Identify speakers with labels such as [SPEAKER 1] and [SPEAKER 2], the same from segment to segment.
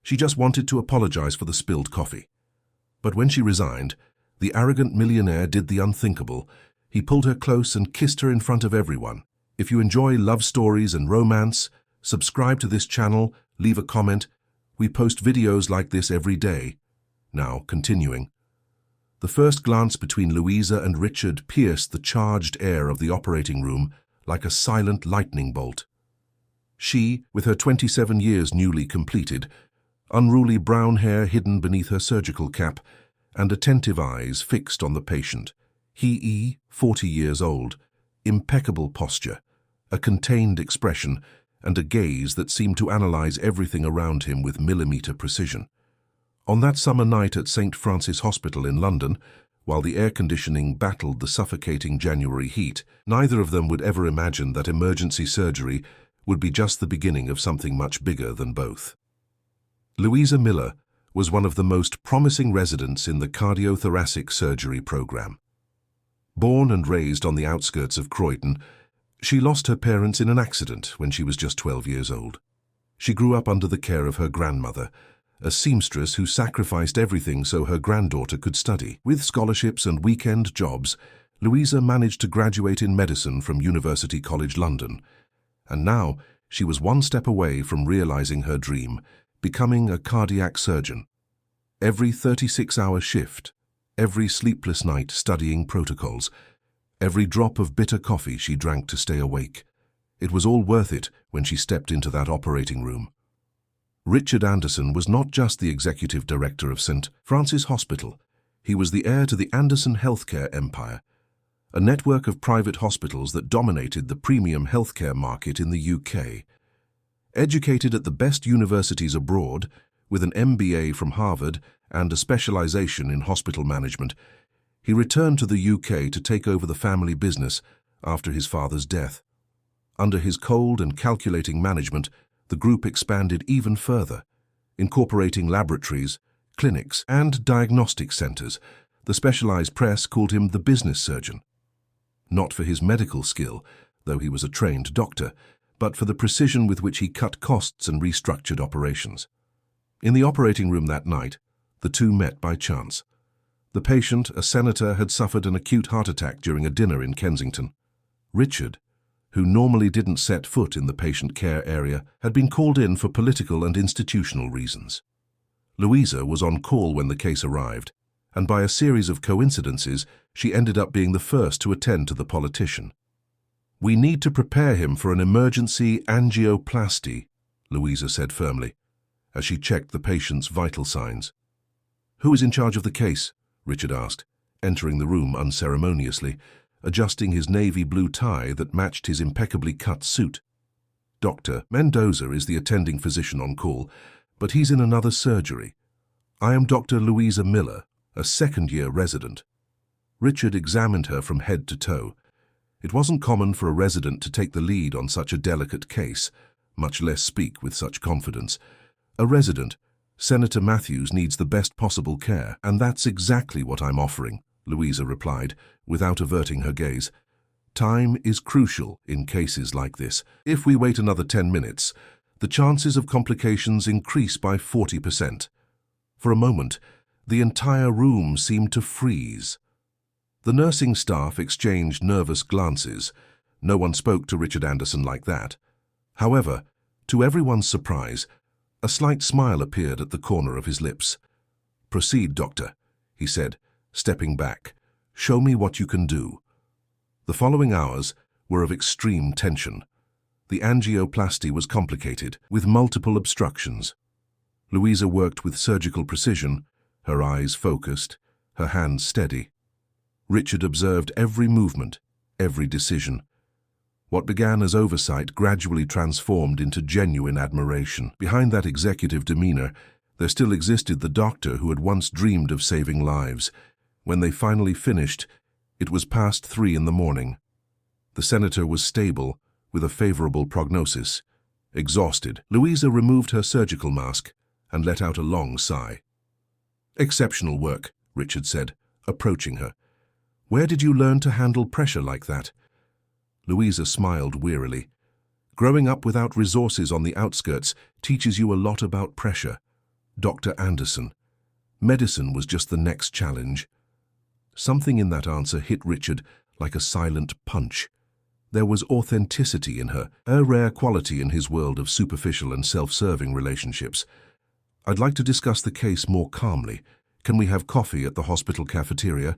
[SPEAKER 1] She just wanted to apologize for the spilled coffee. But when she resigned, the arrogant millionaire did the unthinkable. He pulled her close and kissed her in front of everyone. If you enjoy love stories and romance, subscribe to this channel, leave a comment. We post videos like this every day. Now, continuing. The first glance between Louisa and Richard pierced the charged air of the operating room like a silent lightning bolt. She, with her 27 years newly completed, unruly brown hair hidden beneath her surgical cap, and attentive eyes fixed on the patient. He, 40 years old, impeccable posture, a contained expression, and a gaze that seemed to analyze everything around him with millimeter precision. On that summer night at St. Francis Hospital in London, while the air conditioning battled the suffocating January heat, neither of them would ever imagine that emergency surgery would be just the beginning of something much bigger than both. Louisa Miller was one of the most promising residents in the cardiothoracic surgery program. Born and raised on the outskirts of Croydon, she lost her parents in an accident when she was just 12 years old. She grew up under the care of her grandmother, a seamstress who sacrificed everything so her granddaughter could study. With scholarships and weekend jobs, Louisa managed to graduate in medicine from University College London, and now she was one step away from realizing her dream, becoming a cardiac surgeon. Every 36-hour shift, every sleepless night studying protocols, every drop of bitter coffee she drank to stay awake. It was all worth it when she stepped into that operating room. Richard Anderson was not just the executive director of St. Francis Hospital. He was the heir to the Anderson healthcare empire, a network of private hospitals that dominated the premium healthcare market in the UK. Educated at the best universities abroad, with an MBA from Harvard and a specialization in hospital management, he returned to the UK to take over the family business after his father's death. Under his cold and calculating management, the group expanded even further, incorporating laboratories, clinics, and diagnostic centers. The specialized press called him the business surgeon. Not for his medical skill, though he was a trained doctor, but for the precision with which he cut costs and restructured operations. In the operating room that night, the two met by chance. The patient, a senator, had suffered an acute heart attack during a dinner in Kensington. Richard, who normally didn't set foot in the patient care area, had been called in for political and institutional reasons. Louisa was on call when the case arrived, and by a series of coincidences, she ended up being the first to attend to the politician. "We need to prepare him for an emergency angioplasty," Louisa said firmly, as she checked the patient's vital signs. "Who is in charge of the case?" Richard asked, entering the room unceremoniously, adjusting his navy blue tie that matched his impeccably cut suit. "Dr. Mendoza is the attending physician on call, but he's in another surgery. I am Dr. Louisa Miller, a second-year resident." Richard examined her from head to toe. It wasn't common for a resident to take the lead on such a delicate case, much less speak with such confidence. A resident, Senator Matthews, needs the best possible care, and that's exactly what I'm offering, Louisa replied, without averting her gaze. "Time is crucial in cases like this. If we wait another 10 minutes, the chances of complications increase by 40%. For a moment, the entire room seemed to freeze. The nursing staff exchanged nervous glances. No one spoke to Richard Anderson like that. However, to everyone's surprise, a slight smile appeared at the corner of his lips. "Proceed, doctor," he said, stepping back. "Show me what you can do." The following hours were of extreme tension. The angioplasty was complicated, with multiple obstructions. Louisa worked with surgical precision, her eyes focused, her hands steady. Richard observed every movement, every decision. What began as oversight gradually transformed into genuine admiration. Behind that executive demeanor, there still existed the doctor who had once dreamed of saving lives. When they finally finished, it was past 3 in the morning. The senator was stable, with a favorable prognosis. Exhausted, Louisa removed her surgical mask and let out a long sigh. "Exceptional work," Richard said, approaching her. "Where did you learn to handle pressure like that?" Louisa smiled wearily. "Growing up without resources on the outskirts teaches you a lot about pressure. Dr. Anderson. Medicine was just the next challenge. Something in that answer hit Richard like a silent punch. There was authenticity in her, a rare quality in his world of superficial and self-serving relationships. I'd like to discuss the case more calmly. Can we have coffee at the hospital cafeteria?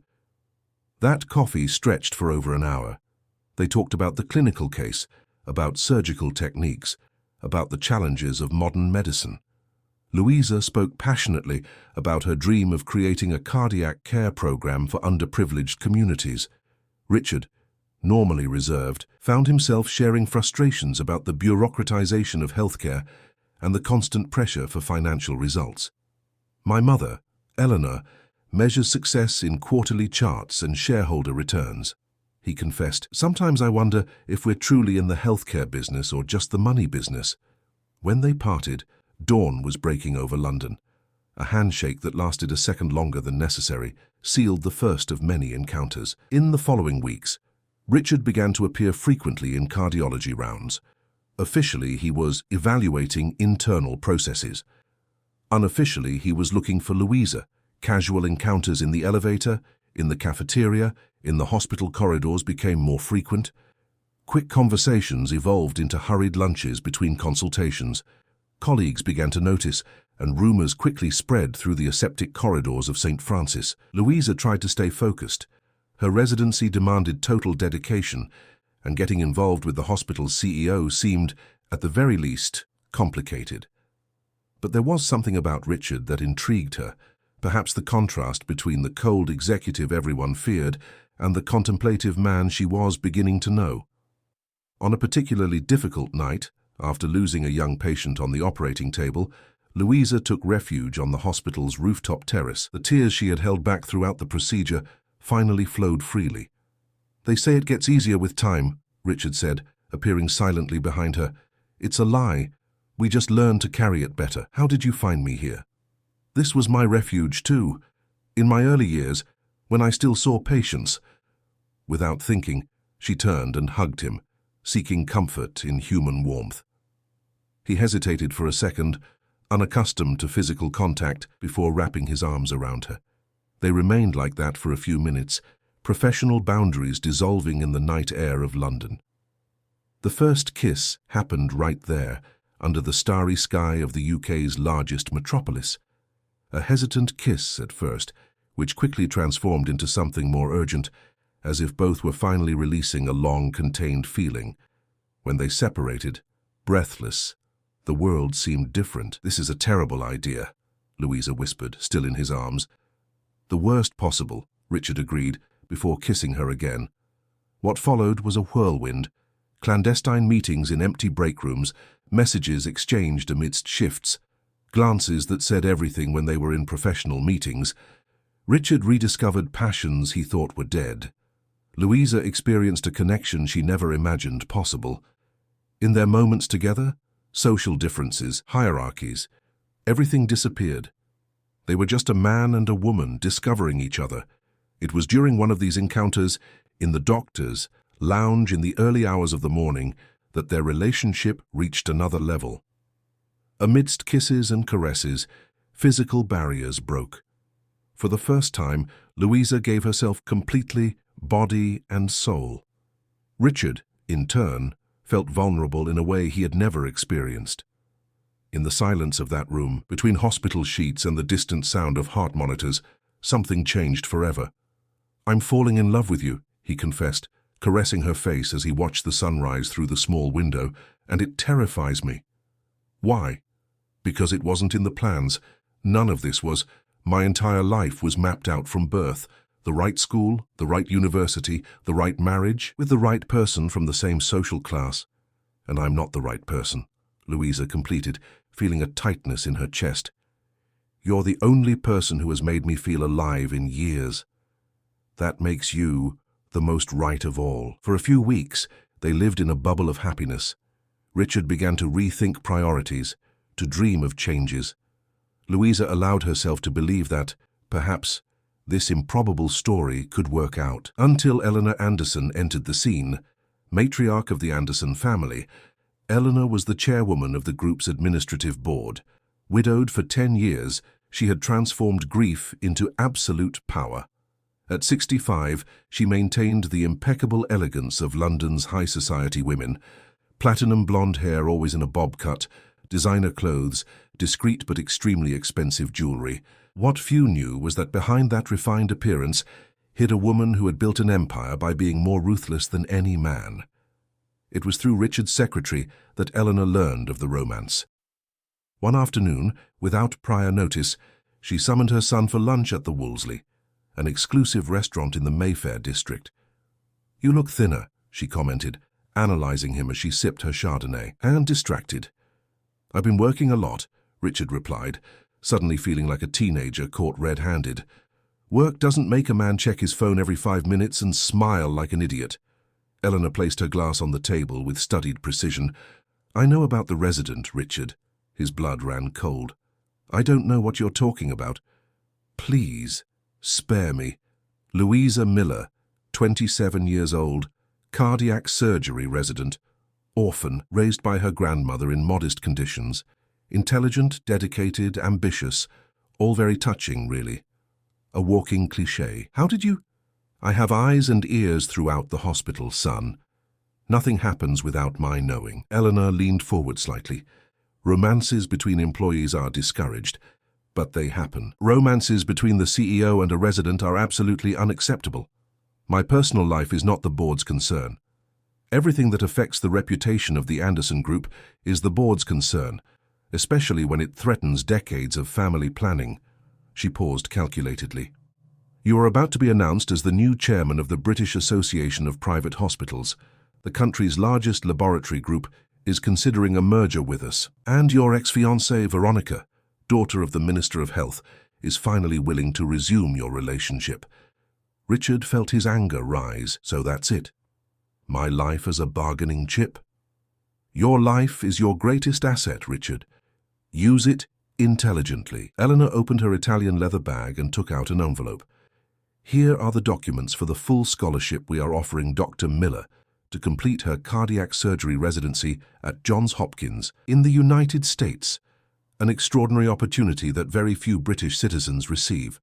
[SPEAKER 1] That coffee stretched for over an hour. They talked about the clinical case, about surgical techniques, about the challenges of modern medicine. Louisa spoke passionately about her dream of creating a cardiac care program for underprivileged communities. Richard, normally reserved, found himself sharing frustrations about the bureaucratization of healthcare and the constant pressure for financial results. My mother, Eleanor, measures success in quarterly charts and shareholder returns. He confessed, sometimes I wonder if we're truly in the healthcare business or just the money business. When they parted, dawn was breaking over London. A handshake that lasted a second longer than necessary sealed the first of many encounters. In the following weeks, Richard began to appear frequently in cardiology rounds. Officially, he was evaluating internal processes. Unofficially, he was looking for Louisa. Casual encounters in the elevator, in the cafeteria, in the hospital corridors became more frequent. Quick conversations evolved into hurried lunches between consultations. Colleagues began to notice, and rumors quickly spread through the aseptic corridors of St. Francis. Louisa tried to stay focused. Her residency demanded total dedication, and getting involved with the hospital's CEO seemed, at the very least, complicated. But there was something about Richard that intrigued her, perhaps the contrast between the cold executive everyone feared and the contemplative man she was beginning to know. On a particularly difficult night, after losing a young patient on the operating table, Louisa took refuge on the hospital's rooftop terrace. The tears she had held back throughout the procedure finally flowed freely. They say it gets easier with time, Richard said, appearing silently behind her. It's a lie. We just learn to carry it better. How did you find me here? This was my refuge too. In my early years, when I still saw patients. Without thinking, she turned and hugged him, seeking comfort in human warmth. He hesitated for a second, unaccustomed to physical contact, before wrapping his arms around her. They remained like that for a few minutes, professional boundaries dissolving in the night air of London. The first kiss happened right there, under the starry sky of the UK's largest metropolis. A hesitant kiss at first, which quickly transformed into something more urgent, as if both were finally releasing a long-contained feeling. When they separated, breathless, the world seemed different. This is a terrible idea, Louisa whispered, still in his arms. The worst possible, Richard agreed, before kissing her again. What followed was a whirlwind. Clandestine meetings in empty break rooms, messages exchanged amidst shifts, glances that said everything when they were in professional meetings. Richard rediscovered passions he thought were dead. Louisa experienced a connection she never imagined possible. In their moments together, social differences, hierarchies, everything disappeared. They were just a man and a woman discovering each other. It was during one of these encounters, in the doctor's lounge in the early hours of the morning, that their relationship reached another level. Amidst kisses and caresses, physical barriers broke. For the first time, Louisa gave herself completely, body and soul. Richard, in turn, felt vulnerable in a way he had never experienced. In the silence of that room, between hospital sheets and the distant sound of heart monitors, something changed forever. I'm falling in love with you, he confessed, caressing her face as he watched the sunrise through the small window, and it terrifies me. Why? Because it wasn't in the plans. None of this was. My entire life was mapped out from birth. The right school, the right university, the right marriage, with the right person from the same social class. And I'm not the right person, Louisa completed, feeling a tightness in her chest. You're the only person who has made me feel alive in years. That makes you the most right of all. For a few weeks, they lived in a bubble of happiness. Richard began to rethink priorities, to dream of changes. Louisa allowed herself to believe that, perhaps, this improbable story could work out. Until Eleanor Anderson entered the scene, matriarch of the Anderson family. Eleanor was the chairwoman of the group's administrative board, Widowed for 10 years, she had transformed grief into absolute power. At 65, she maintained the impeccable elegance of London's high society women, platinum blonde hair always in a bob cut, designer clothes, discreet but extremely expensive jewelry. What few knew was that behind that refined appearance hid a woman who had built an empire by being more ruthless than any man. It was through Richard's secretary that Eleanor learned of the romance. One afternoon, without prior notice, she summoned her son for lunch at the Wolseley, an exclusive restaurant in the Mayfair district. "You look thinner," she commented, analyzing him as she sipped her Chardonnay, "and distracted." "I've been working a lot," Richard replied, suddenly feeling like a teenager caught red-handed. "Work doesn't make a man check his phone every 5 minutes and smile like an idiot." Eleanor placed her glass on the table with studied precision. "I know about the resident, Richard." His blood ran cold. "I don't know what you're talking about." "Please, spare me." Louisa Miller, 27 years old, cardiac surgery resident, orphan, raised by her grandmother in modest conditions, intelligent, dedicated, ambitious, all very touching, really. A walking cliché. "How did you—" "I have eyes and ears throughout the hospital, son. Nothing happens without my knowing." Eleanor leaned forward slightly. "Romances between employees are discouraged, but they happen. Romances between the CEO and a resident are absolutely unacceptable. My personal life is not the board's concern. Everything that affects the reputation of the Anderson Group is the board's concern, especially when it threatens decades of family planning." She paused calculatedly. "You are about to be announced as the new chairman of the British Association of Private Hospitals. The country's largest laboratory group is considering a merger with us. And your ex-fiancée, Veronica, daughter of the Minister of Health, is finally willing to resume your relationship." Richard felt his anger rise. "So that's it. My life as a bargaining chip?" "Your life is your greatest asset, Richard. Use it intelligently." Eleanor opened her Italian leather bag and took out an envelope. "Here are the documents for the full scholarship we are offering Dr. Miller to complete her cardiac surgery residency at Johns Hopkins in the United States, an extraordinary opportunity that very few British citizens receive."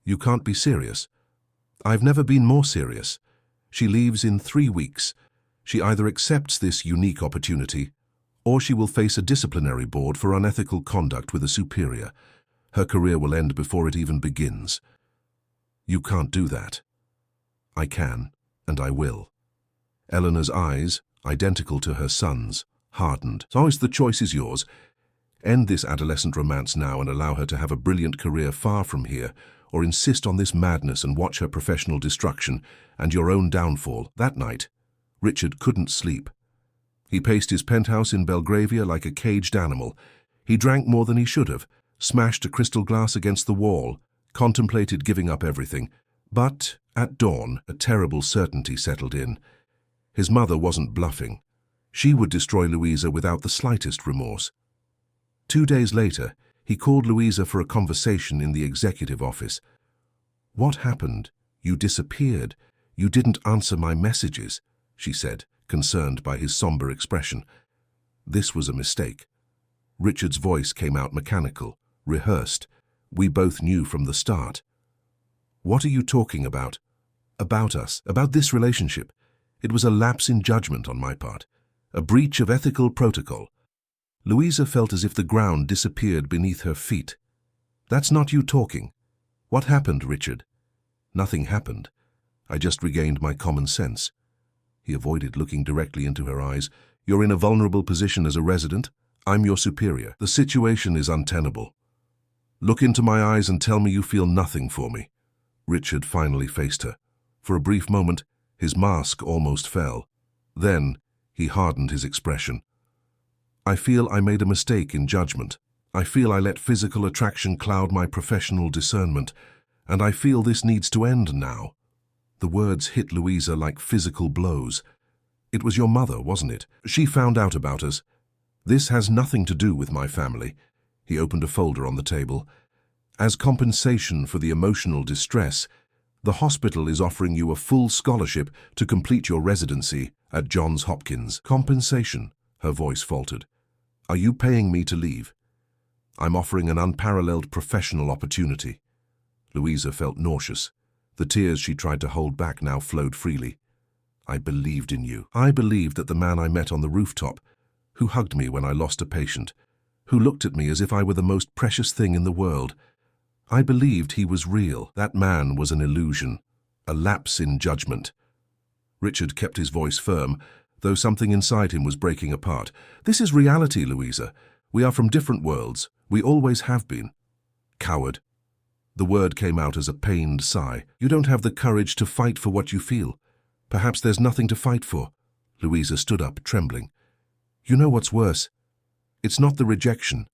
[SPEAKER 1] "You can't be serious." "I've never been more serious. She leaves in 3 weeks. She either accepts this unique opportunity, or she will face a disciplinary board for unethical conduct with a superior. Her career will end before it even begins." "You can't do that." "I can, and I will." Eleanor's eyes, identical to her son's, hardened. "So the choice is yours. End this adolescent romance now and allow her to have a brilliant career far from here, or insist on this madness and watch her professional destruction and your own downfall." That night, Richard couldn't sleep. He paced his penthouse in Belgravia like a caged animal. He drank more than he should have, smashed a crystal glass against the wall, contemplated giving up everything. But at dawn, a terrible certainty settled in. His mother wasn't bluffing. She would destroy Louisa without the slightest remorse. 2 days later, he called Louisa for a conversation in the executive office. "What happened? You disappeared. You didn't answer my messages," she said, concerned by his somber expression. This was a mistake. Richard's voice came out mechanical, rehearsed. "We both knew from the start." "What are you talking about?" "About us, about this relationship. It was a lapse in judgment on my part, a breach of ethical protocol." Louisa felt as if the ground disappeared beneath her feet. "That's not you talking. What happened, Richard?" "Nothing happened. I just regained my common sense." He avoided looking directly into her eyes. "You're in a vulnerable position as a resident. I'm your superior. The situation is untenable. Look into my eyes and tell me you feel nothing for me." Richard finally faced her. For a brief moment, his mask almost fell. Then, he hardened his expression. "I feel I made a mistake in judgment. I feel I let physical attraction cloud my professional discernment, and I feel this needs to end now." The words hit Louisa like physical blows. "It was your mother, wasn't it? She found out about us. This has nothing to do with my family." He opened a folder on the table. "As compensation for the emotional distress, the hospital is offering you a full scholarship to complete your residency at Johns Hopkins." "Compensation?" Her voice faltered. "Are you paying me to leave?" I'm offering an unparalleled professional opportunity." Louisa felt nauseous. The tears she tried to hold back now flowed freely. "I believed in you. I believed that the man I met on the rooftop, who hugged me when I lost a patient, who looked at me as if I were the most precious thing in the world, I believed he was real. That man was an illusion, a lapse in judgment." Richard kept his voice firm, though something inside him was breaking apart. "This is reality, Louisa. We are from different worlds. We always have been." "Coward." The word came out as a pained sigh. "You don't have the courage to fight for what you feel. Perhaps there's nothing to fight for." Louisa stood up, trembling. "You know what's worse? It's not the rejection.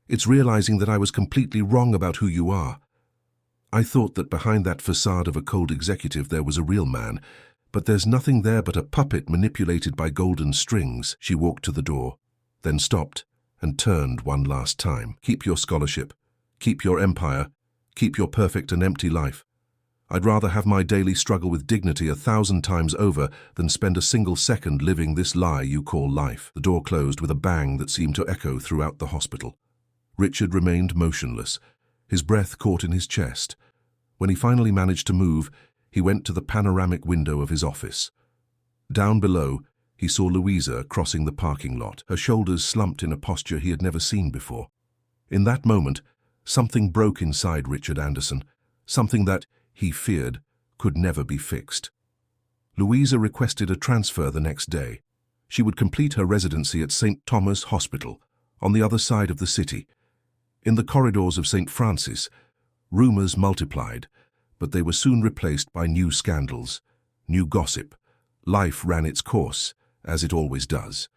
[SPEAKER 1] It's realizing that I was completely wrong about who you are. I thought that behind that facade of a cold executive there was a real man, but there's nothing there but a puppet manipulated by golden strings." She walked to the door, then stopped and turned one last time. "Keep your scholarship. Keep your empire. Keep your perfect and empty life. I'd rather have my daily struggle with dignity 1,000 times over than spend a single second living this lie you call life." The door closed with a bang that seemed to echo throughout the hospital. Richard remained motionless, his breath caught in his chest. When he finally managed to move, he went to the panoramic window of his office. Down below, he saw Louisa crossing the parking lot, her shoulders slumped in a posture he had never seen before. In that moment, something broke inside Richard Anderson, something that, he feared, could never be fixed. Louisa requested a transfer the next day. She would complete her residency at St. Thomas Hospital, on the other side of the city. In the corridors of St. Francis, rumors multiplied, but they were soon replaced by new scandals, new gossip. Life ran its course, as it always does.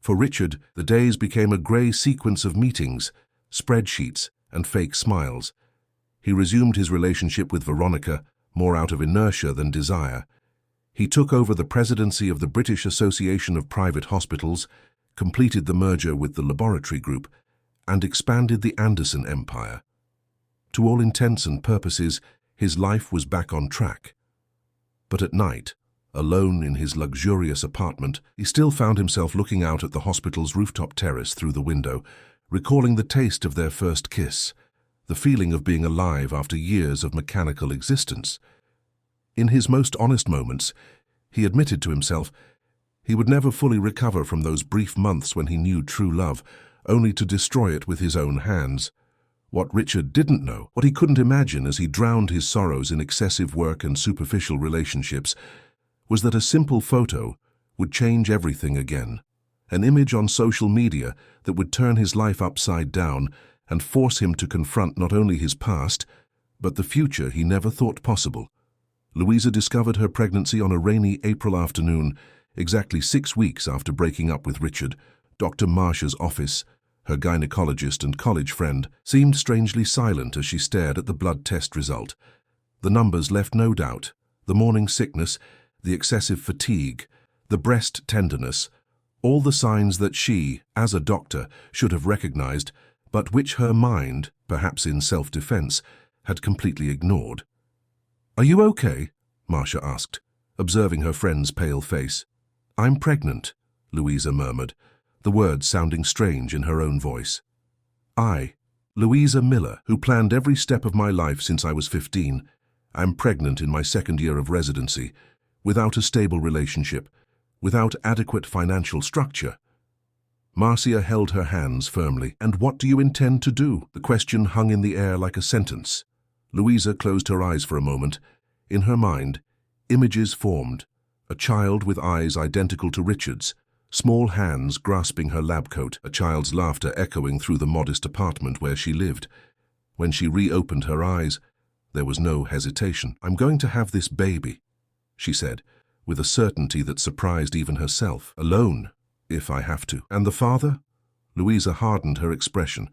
[SPEAKER 1] For Richard, the days became a grey sequence of meetings, spreadsheets, and fake smiles. He resumed his relationship with Veronica, more out of inertia than desire. He took over the presidency of the British Association of Private Hospitals, completed the merger with the laboratory group, and expanded the Anderson empire. To all intents and purposes, his life was back on track. But at night, alone in his luxurious apartment, he still found himself looking out at the hospital's rooftop terrace through the window, recalling the taste of their first kiss, the feeling of being alive after years of mechanical existence. In his most honest moments, he admitted to himself he would never fully recover from those brief months when he knew true love, only to destroy it with his own hands. What Richard didn't know, what he couldn't imagine as he drowned his sorrows in excessive work and superficial relationships, was that a simple photo would change everything again. An image on social media that would turn his life upside down and force him to confront not only his past, but the future he never thought possible. Louisa discovered her pregnancy on a rainy April afternoon, exactly 6 weeks after breaking up with Richard. Dr. Marsh's office, her gynecologist and college friend, seemed strangely silent as she stared at the blood test result. The numbers left no doubt. The morning sickness, the excessive fatigue, the breast tenderness, all the signs that she, as a doctor, should have recognized, but which her mind, perhaps in self-defense, had completely ignored. "Are you okay?" Marcia asked, observing her friend's pale face. "I'm pregnant," Louisa murmured, the words sounding strange in her own voice. "I, Louisa Miller, who planned every step of my life since I was 15, am pregnant in my 2nd year of residency, without a stable relationship, without adequate financial structure." Marcia held her hands firmly. "And what do you intend to do?" The question hung in the air like a sentence. Louisa closed her eyes for a moment. In her mind, images formed. A child with eyes identical to Richard's, small hands grasping her lab coat, a child's laughter echoing through the modest apartment where she lived. When she reopened her eyes, there was no hesitation. "I'm going to have this baby," she said, with a certainty that surprised even herself. "Alone, if I have to." "And the father?" Louisa hardened her expression.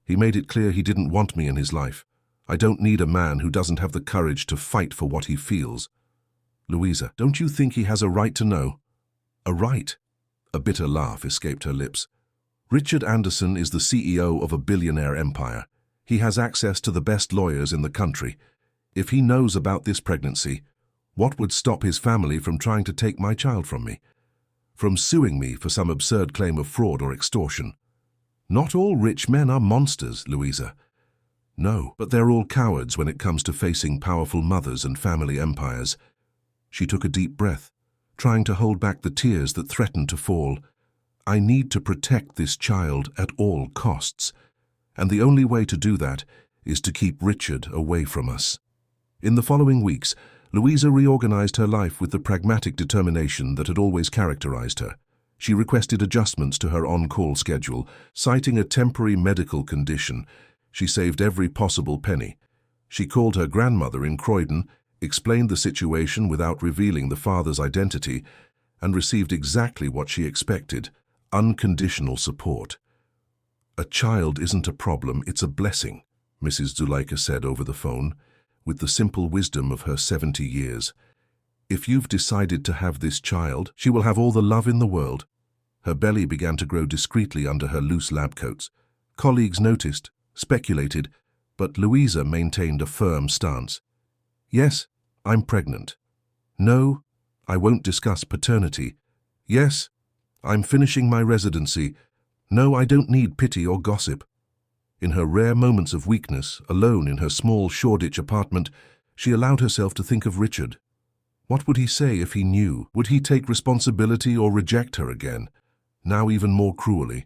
[SPEAKER 1] "He made it clear he didn't want me in his life. I don't need a man who doesn't have the courage to fight for what he feels." "Louisa, don't you think he has a right to know?" "A right?" A bitter laugh escaped her lips. "Richard Anderson is the CEO of a billionaire empire. He has access to the best lawyers in the country. If he knows about this pregnancy, what would stop his family from trying to take my child from me? From suing me for some absurd claim of fraud or extortion? Not all rich men are monsters, Louisa. No, but they're all cowards when it comes to facing powerful mothers and family empires. She took a deep breath, trying to hold back the tears that threatened to fall. I need to protect this child at all costs, and the only way to do that is to keep Richard away from us. In the following weeks, Louisa reorganized her life with the pragmatic determination that had always characterized her. She requested adjustments to her on-call schedule, citing a temporary medical condition. She saved every possible penny. She called her grandmother in Croydon, explained the situation without revealing the father's identity, and received exactly what she expected: unconditional support. "A child isn't a problem, it's a blessing," Mrs. Zuleika said over the phone, with the simple wisdom of her 70 years. "If you've decided to have this child, she will have all the love in the world." Her belly began to grow discreetly under her loose lab coats. Colleagues noticed, speculated, but Louisa maintained a firm stance. "Yes, I'm pregnant. No, I won't discuss paternity. Yes, I'm finishing my residency. No, I don't need pity or gossip." In her rare moments of weakness, alone in her small Shoreditch apartment, she allowed herself to think of Richard. What would he say if he knew? Would he take responsibility or reject her again, now even more cruelly?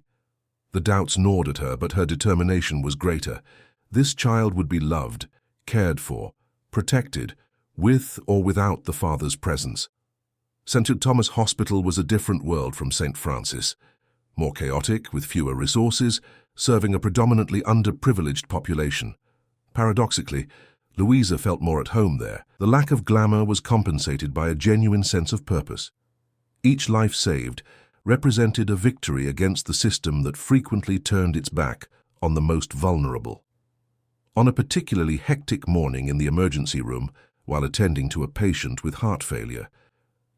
[SPEAKER 1] The doubts gnawed at her, but her determination was greater. This child would be loved, cared for, protected, with or without the father's presence. St. Thomas Hospital was a different world from St. Francis. More chaotic, with fewer resources, serving a predominantly underprivileged population. Paradoxically, Louisa felt more at home there. The lack of glamour was compensated by a genuine sense of purpose. Each life saved represented a victory against the system that frequently turned its back on the most vulnerable. On a particularly hectic morning in the emergency room, while attending to a patient with heart failure,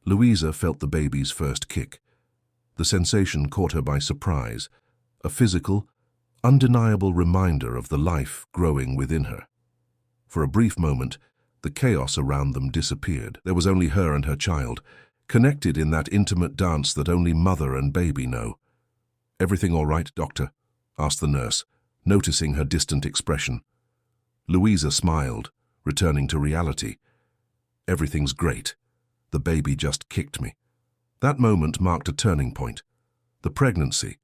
[SPEAKER 1] Louisa felt the baby's first kick. The sensation caught her by surprise, a physical, undeniable reminder of the life growing within her. For a brief moment, the chaos around them disappeared. There was only her and her child, connected in that intimate dance that only mother and baby know. "Everything all right, doctor?" asked the nurse, noticing her distant expression. Louisa smiled, returning to reality. "Everything's great. The baby just kicked me." That moment marked a turning point. The pregnancy,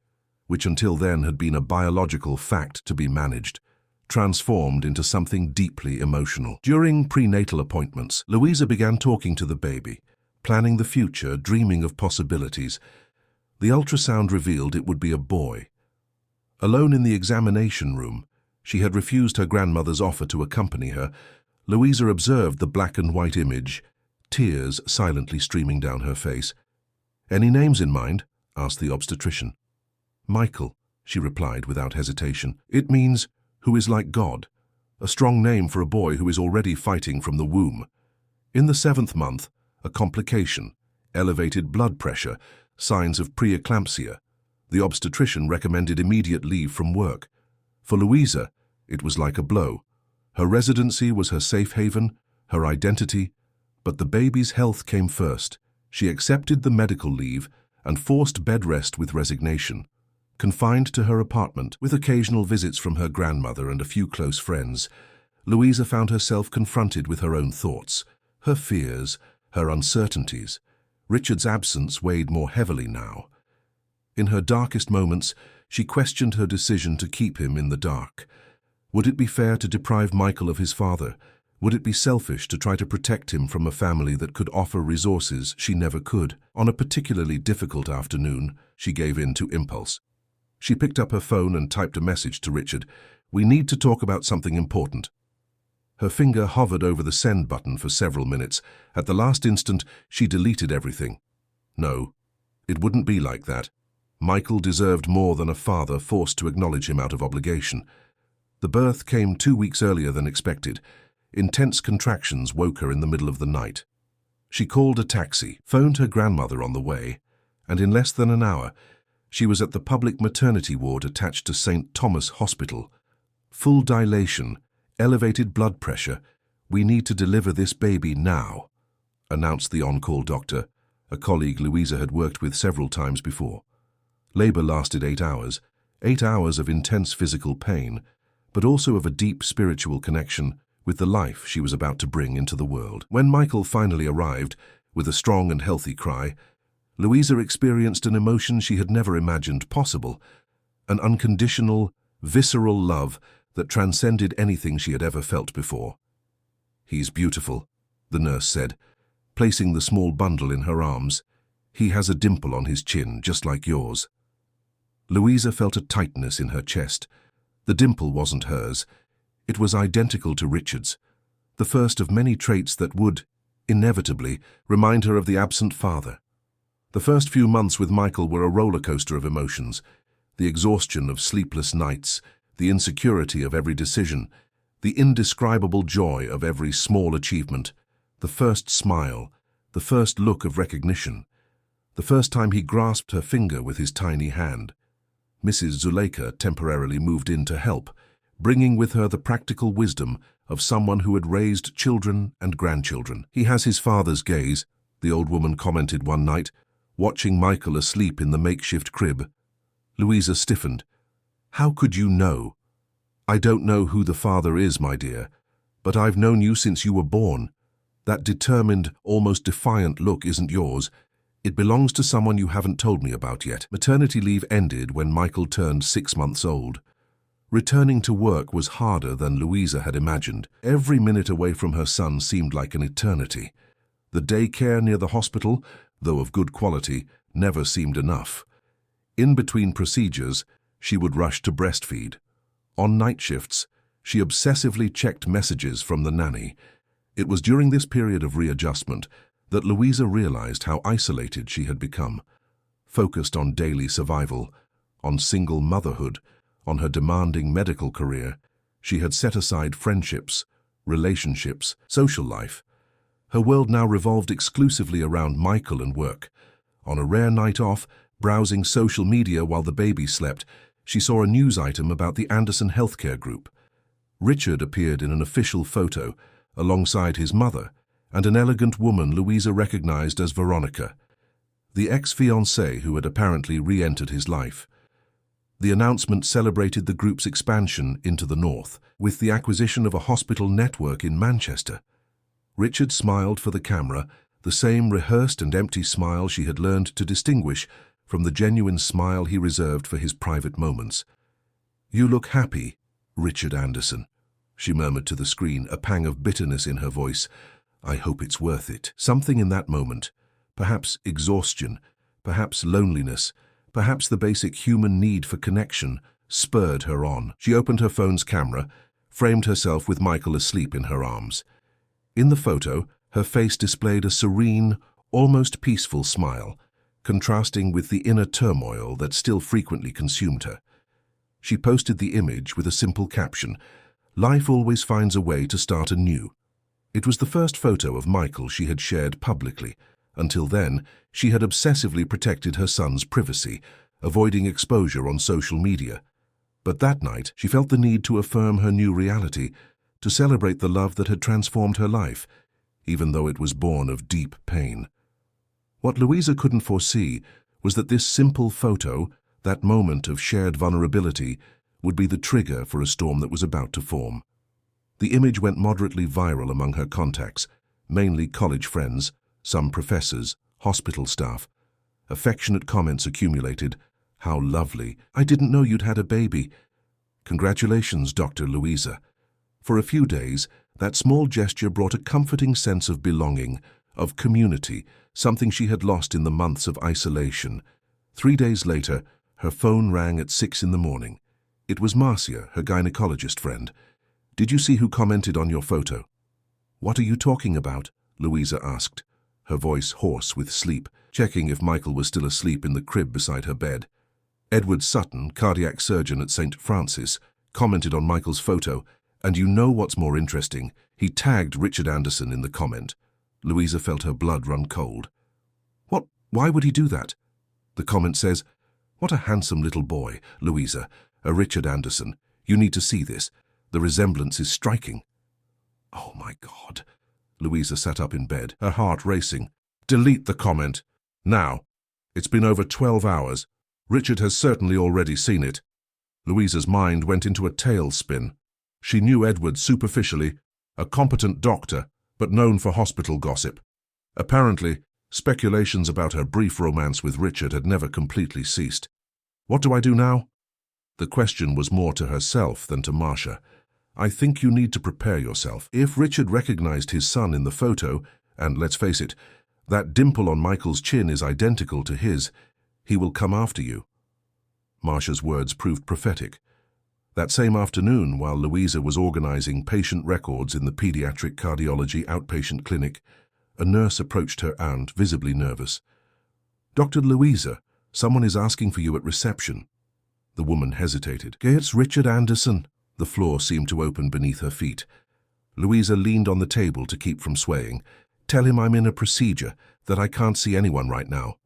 [SPEAKER 1] which until then had been a biological fact to be managed, transformed into something deeply emotional. During prenatal appointments, Louisa began talking to the baby, planning the future, dreaming of possibilities. The ultrasound revealed it would be a boy. Alone in the examination room, she had refused her grandmother's offer to accompany her. Louisa observed the black and white image, tears silently streaming down her face. "Any names in mind?" asked the obstetrician. "Michael," she replied without hesitation. "It means, 'who is like God,' a strong name for a boy who is already fighting from the womb." In the 7th month, a complication, elevated blood pressure, signs of preeclampsia. The obstetrician recommended immediate leave from work. For Louisa, it was like a blow. Her residency was her safe haven, her identity, but the baby's health came first. She accepted the medical leave and forced bed rest with resignation. Confined to her apartment, with occasional visits from her grandmother and a few close friends, Louisa found herself confronted with her own thoughts, her fears, her uncertainties. Richard's absence weighed more heavily now. In her darkest moments, she questioned her decision to keep him in the dark. Would it be fair to deprive Michael of his father? Would it be selfish to try to protect him from a family that could offer resources she never could? On a particularly difficult afternoon, she gave in to impulse. She picked up her phone and typed a message to Richard. "We need to talk about something important." Her finger hovered over the send button for several minutes. At the last instant, she deleted everything. No, it wouldn't be like that. Michael deserved more than a father forced to acknowledge him out of obligation. The birth came 2 weeks earlier than expected. Intense contractions woke her in the middle of the night. She called a taxi, phoned her grandmother on the way, and in less than an hour, she was at the public maternity ward attached to St. Thomas Hospital. Full dilation, elevated blood pressure. "We need to deliver this baby now," announced the on-call doctor, a colleague Louisa had worked with several times before. Labor lasted 8 hours. 8 hours of intense physical pain, but also of a deep spiritual connection with the life she was about to bring into the world. When Michael finally arrived, with a strong and healthy cry, Louisa experienced an emotion she had never imagined possible, an unconditional, visceral love that transcended anything she had ever felt before. "He's beautiful," the nurse said, placing the small bundle in her arms. "He has a dimple on his chin, just like yours." Louisa felt a tightness in her chest. The dimple wasn't hers. It was identical to Richard's, the first of many traits that would, inevitably, remind her of the absent father. The first few months with Michael were a roller coaster of emotions, the exhaustion of sleepless nights, the insecurity of every decision, the indescribable joy of every small achievement, the first smile, the first look of recognition, the first time he grasped her finger with his tiny hand. Mrs. Zuleika temporarily moved in to help, bringing with her the practical wisdom of someone who had raised children and grandchildren. "He has his father's gaze," the old woman commented one night, watching Michael asleep in the makeshift crib. Louisa stiffened. "How could you know?" "I don't know who the father is, my dear, but I've known you since you were born. That determined, almost defiant look isn't yours. It belongs to someone you haven't told me about yet." Maternity leave ended when Michael turned 6 months old. Returning to work was harder than Louisa had imagined. Every minute away from her son seemed like an eternity. The daycare near the hospital, though of good quality, never seemed enough. In between procedures, she would rush to breastfeed. On night shifts, she obsessively checked messages from the nanny. It was during this period of readjustment that Louisa realized how isolated she had become. Focused on daily survival, on single motherhood, on her demanding medical career, she had set aside friendships, relationships, social life. Her world now revolved exclusively around Michael and work. On a rare night off, browsing social media while the baby slept, she saw a news item about the Anderson Healthcare Group. Richard appeared in an official photo, alongside his mother, and an elegant woman Louisa recognized as Veronica, the ex-fiancée who had apparently re-entered his life. The announcement celebrated the group's expansion into the north, with the acquisition of a hospital network in Manchester. Richard smiled for the camera, the same rehearsed and empty smile she had learned to distinguish from the genuine smile he reserved for his private moments. "You look happy, Richard Anderson," she murmured to the screen, a pang of bitterness in her voice. "I hope it's worth it." Something in that moment, perhaps exhaustion, perhaps loneliness, perhaps the basic human need for connection, spurred her on. She opened her phone's camera, framed herself with Michael asleep in her arms. In the photo, her face displayed a serene, almost peaceful smile, contrasting with the inner turmoil that still frequently consumed her. She posted the image with a simple caption, "Life always finds a way to start anew." It was the first photo of Michael she had shared publicly. Until then, she had obsessively protected her son's privacy, avoiding exposure on social media. But that night, she felt the need to affirm her new reality, to celebrate the love that had transformed her life, even though it was born of deep pain. What Louisa couldn't foresee was that this simple photo, that moment of shared vulnerability, would be the trigger for a storm that was about to form. The image went moderately viral among her contacts, mainly college friends, some professors, hospital staff. Affectionate comments accumulated. "How lovely. I didn't know you'd had a baby. Congratulations, Dr. Louisa." For a few days, that small gesture brought a comforting sense of belonging, of community, something she had lost in the months of isolation. 3 days later, her phone rang at 6 in the morning. It was Marcia, her gynecologist friend. "Did you see who commented on your photo?" "What are you talking about?" Louisa asked, her voice hoarse with sleep, checking if Michael was still asleep in the crib beside her bed. "Edward Sutton, cardiac surgeon at St. Francis, commented on Michael's photo, and you know what's more interesting? He tagged Richard Anderson in the comment." Louisa felt her blood run cold. "What? Why would he do that?" The comment says, "What a handsome little boy, Louisa, a Richard Anderson. You need to see this. The resemblance is striking." "Oh my God." Louisa sat up in bed, her heart racing. "Delete the comment. Now. It's been over 12 hours. Richard has certainly already seen it." Louisa's mind went into a tailspin. She knew Edward superficially, a competent doctor, but known for hospital gossip. Apparently, speculations about her brief romance with Richard had never completely ceased. What do I do now? The question was more to herself than to Marcia. I think you need to prepare yourself. If Richard recognized his son in the photo, and let's face it, that dimple on Michael's chin is identical to his, he will come after you. Marcia's words proved prophetic. That same afternoon, while Louisa was organizing patient records in the pediatric cardiology outpatient clinic, a nurse approached her aunt, visibly nervous. "Dr. Louisa, someone is asking for you at reception." The woman hesitated. "It's Richard Anderson." The floor seemed to open beneath her feet. Louisa leaned on the table to keep from swaying. "Tell him I'm in a procedure, that I can't see anyone right now."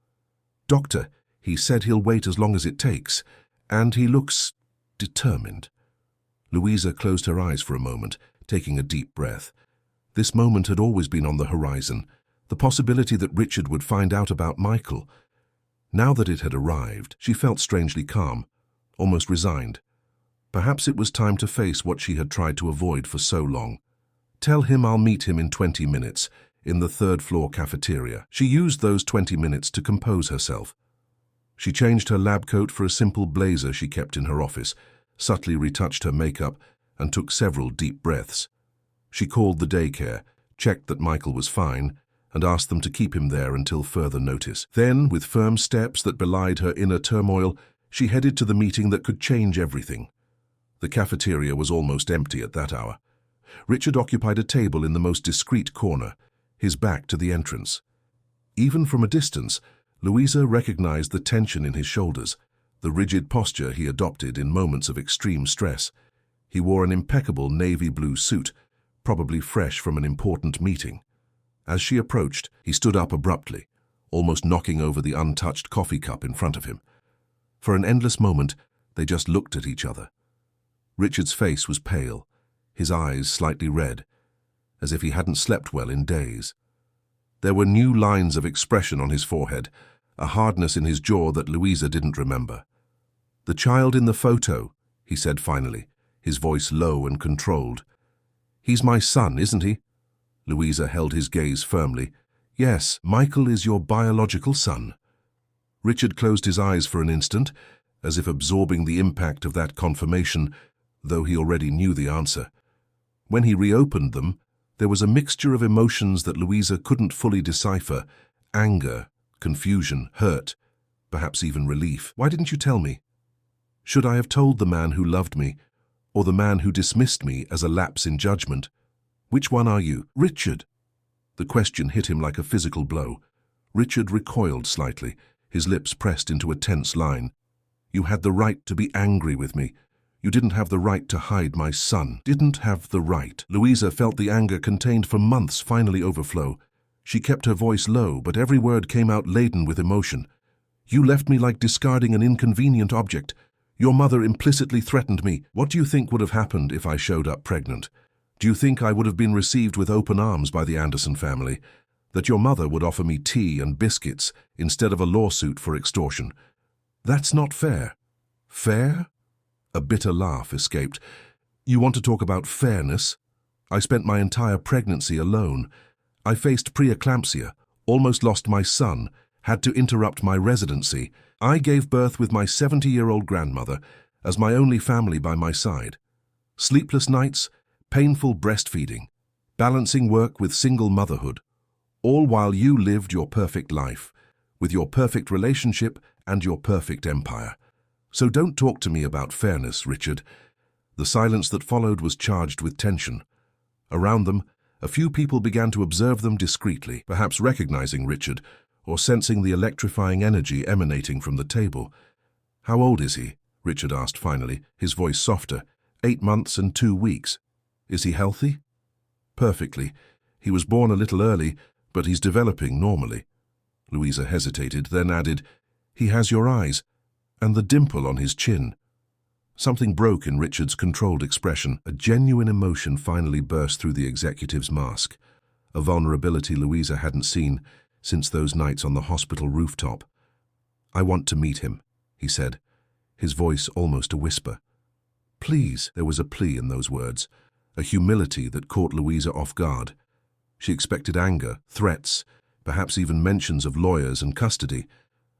[SPEAKER 1] "Doctor, he said he'll wait as long as it takes, and he looks determined." Louisa closed her eyes for a moment, taking a deep breath. This moment had always been on the horizon, the possibility that Richard would find out about Michael. Now that it had arrived, she felt strangely calm, almost resigned. Perhaps it was time to face what she had tried to avoid for so long. "Tell him I'll meet him in 20 minutes, in the third-floor cafeteria." She used those 20 minutes to compose herself. She changed her lab coat for a simple blazer she kept in her office, subtly retouched her makeup, and took several deep breaths. She called the daycare, checked that Michael was fine, and asked them to keep him there until further notice. Then, with firm steps that belied her inner turmoil, she headed to the meeting that could change everything. The cafeteria was almost empty at that hour. Richard occupied a table in the most discreet corner, his back to the entrance. Even from a distance, Louisa recognized the tension in his shoulders, the rigid posture he adopted in moments of extreme stress. He wore an impeccable navy blue suit, probably fresh from an important meeting. As she approached, he stood up abruptly, almost knocking over the untouched coffee cup in front of him. For an endless moment, they just looked at each other. Richard's face was pale, his eyes slightly red, as if he hadn't slept well in days. There were new lines of expression on his forehead, a hardness in his jaw that Louisa didn't remember. "The child in the photo," he said finally, his voice low and controlled. "He's my son, isn't he?" Louisa held his gaze firmly. "Yes, Michael is your biological son." Richard closed his eyes for an instant, as if absorbing the impact of that confirmation, though he already knew the answer. When he reopened them, there was a mixture of emotions that Louisa couldn't fully decipher: anger, confusion, hurt, perhaps even relief. "Why didn't you tell me? Should I have told the man who loved me, or the man who dismissed me as a lapse in judgment? Which one are you?" "Richard." The question hit him like a physical blow. Richard recoiled slightly, his lips pressed into a tense line. "You had the right to be angry with me. You didn't have the right to hide my son." "Didn't have the right." Louisa felt the anger contained for months finally overflow. She kept her voice low, but every word came out laden with emotion. "You left me like discarding an inconvenient object. Your mother implicitly threatened me. What do you think would have happened if I showed up pregnant? Do you think I would have been received with open arms by the Anderson family? That your mother would offer me tea and biscuits instead of a lawsuit for extortion? That's not fair." "Fair?" A bitter laugh escaped. "You want to talk about fairness? I spent my entire pregnancy alone. I faced preeclampsia, almost lost my son, had to interrupt my residency. I gave birth with my 70-year-old grandmother as my only family by my side. Sleepless nights, painful breastfeeding, balancing work with single motherhood, all while you lived your perfect life, with your perfect relationship and your perfect empire. So don't talk to me about fairness, Richard." The silence that followed was charged with tension. Around them, a few people began to observe them discreetly, perhaps recognizing Richard, or sensing the electrifying energy emanating from the table. "How old is he?" Richard asked finally, his voice softer. 8 months and 2 weeks. "Is he healthy?" "Perfectly. He was born a little early, but he's developing normally." Louisa hesitated, then added, "He has your eyes, and the dimple on his chin." Something broke in Richard's controlled expression. A genuine emotion finally burst through the executive's mask, a vulnerability Louisa hadn't seen since those nights on the hospital rooftop. "I want to meet him," he said, his voice almost a whisper. Please, there was a plea in those words, a humility that caught Louisa off guard. She expected anger, threats, perhaps even mentions of lawyers and custody,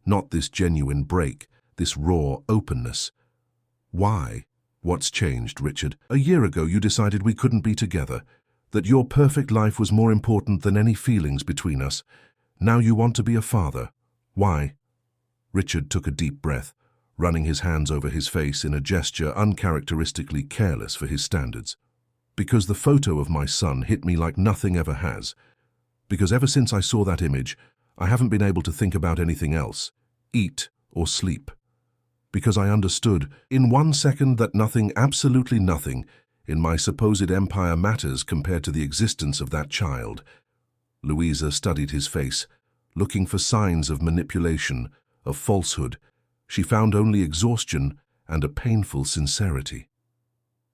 [SPEAKER 1] not this genuine break, this raw openness. Why? What's changed, Richard? A year ago you decided we couldn't be together, that your perfect life was more important than any feelings between us. Now you want to be a father. Why? Richard took a deep breath, running his hands over his face in a gesture uncharacteristically careless for his standards. Because the photo of my son hit me like nothing ever has. Because ever since I saw that image, I haven't been able to think about anything else, eat or sleep. Because I understood, in 1 second, that nothing, absolutely nothing, in my supposed empire matters compared to the existence of that child. Louisa studied his face, looking for signs of manipulation, of falsehood. She found only exhaustion and a painful sincerity.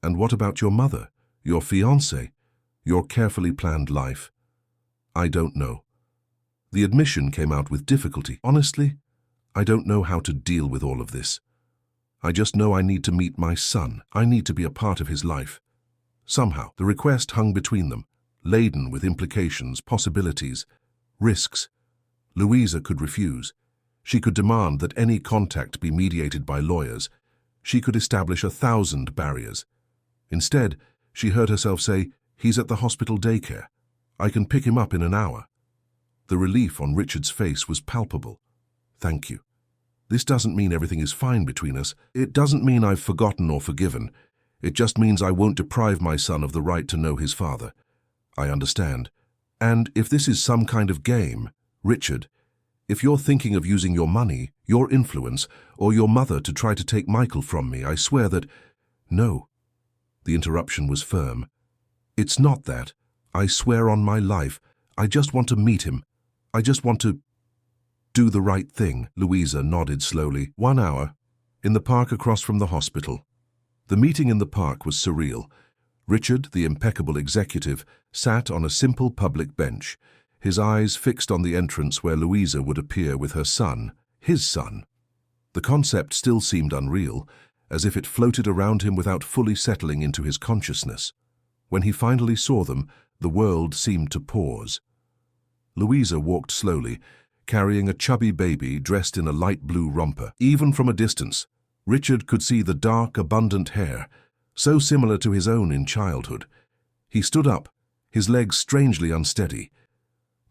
[SPEAKER 1] And what about your mother, your fiancé, your carefully planned life? I don't know. The admission came out with difficulty. Honestly, I don't know how to deal with all of this. I just know I need to meet my son. I need to be a part of his life. Somehow, the request hung between them, laden with implications, possibilities, risks. Louisa could refuse. She could demand that any contact be mediated by lawyers. She could establish 1,000 barriers. Instead, she heard herself say, "He's at the hospital daycare. I can pick him up in an hour." The relief on Richard's face was palpable. "Thank you. This doesn't mean everything is fine between us. It doesn't mean I've forgotten or forgiven. It just means I won't deprive my son of the right to know his father. I understand. And if this is some kind of game, Richard, if you're thinking of using your money, your influence, or your mother to try to take Michael from me, I swear that—" "No." The interruption was firm. "It's not that. I swear on my life. I just want to meet him. I just want to do the right thing." Louisa nodded slowly. 1 hour, in the park across from the hospital. The meeting in the park was surreal. Richard, the impeccable executive, sat on a simple public bench, his eyes fixed on the entrance where Louisa would appear with her son, his son. The concept still seemed unreal, as if it floated around him without fully settling into his consciousness. When he finally saw them, the world seemed to pause. Louisa walked slowly, carrying a chubby baby dressed in a light blue romper. Even from a distance, Richard could see the dark, abundant hair, so similar to his own in childhood. He stood up, his legs strangely unsteady.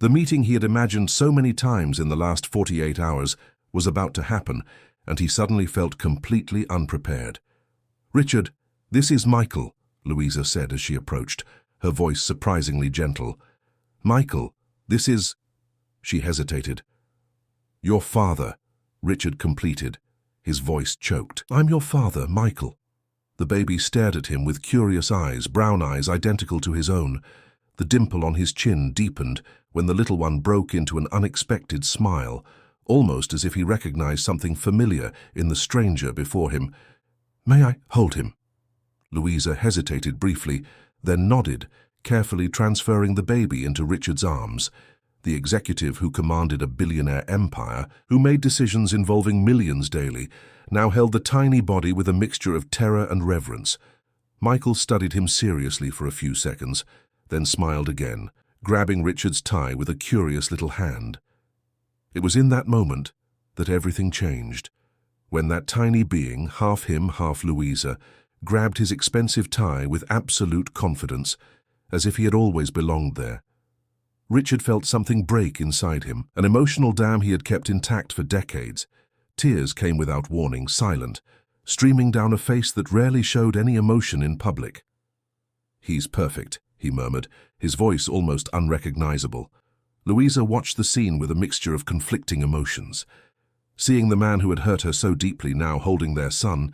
[SPEAKER 1] The meeting he had imagined so many times in the last 48 hours was about to happen, and he suddenly felt completely unprepared. "Richard, this is Michael," Louisa said as she approached, her voice surprisingly gentle. "Michael, this is—" She hesitated. "Your father," Richard completed, his voice choked. "I'm your father, Michael." The baby stared at him with curious eyes, brown eyes identical to his own. The dimple on his chin deepened when the little one broke into an unexpected smile, almost as if he recognized something familiar in the stranger before him. "May I hold him?" Louisa hesitated briefly, then nodded, carefully transferring the baby into Richard's arms. The executive who commanded a billionaire empire, who made decisions involving millions daily, now held the tiny body with a mixture of terror and reverence. Michael studied him seriously for a few seconds, then smiled again, grabbing Richard's tie with a curious little hand. It was in that moment that everything changed, when that tiny being, half him, half Louisa, grabbed his expensive tie with absolute confidence, as if he had always belonged there. Richard felt something break inside him, an emotional dam he had kept intact for decades. Tears came without warning, silent, streaming down a face that rarely showed any emotion in public. "He's perfect," he murmured, his voice almost unrecognizable. Louisa watched the scene with a mixture of conflicting emotions. Seeing the man who had hurt her so deeply now holding their son,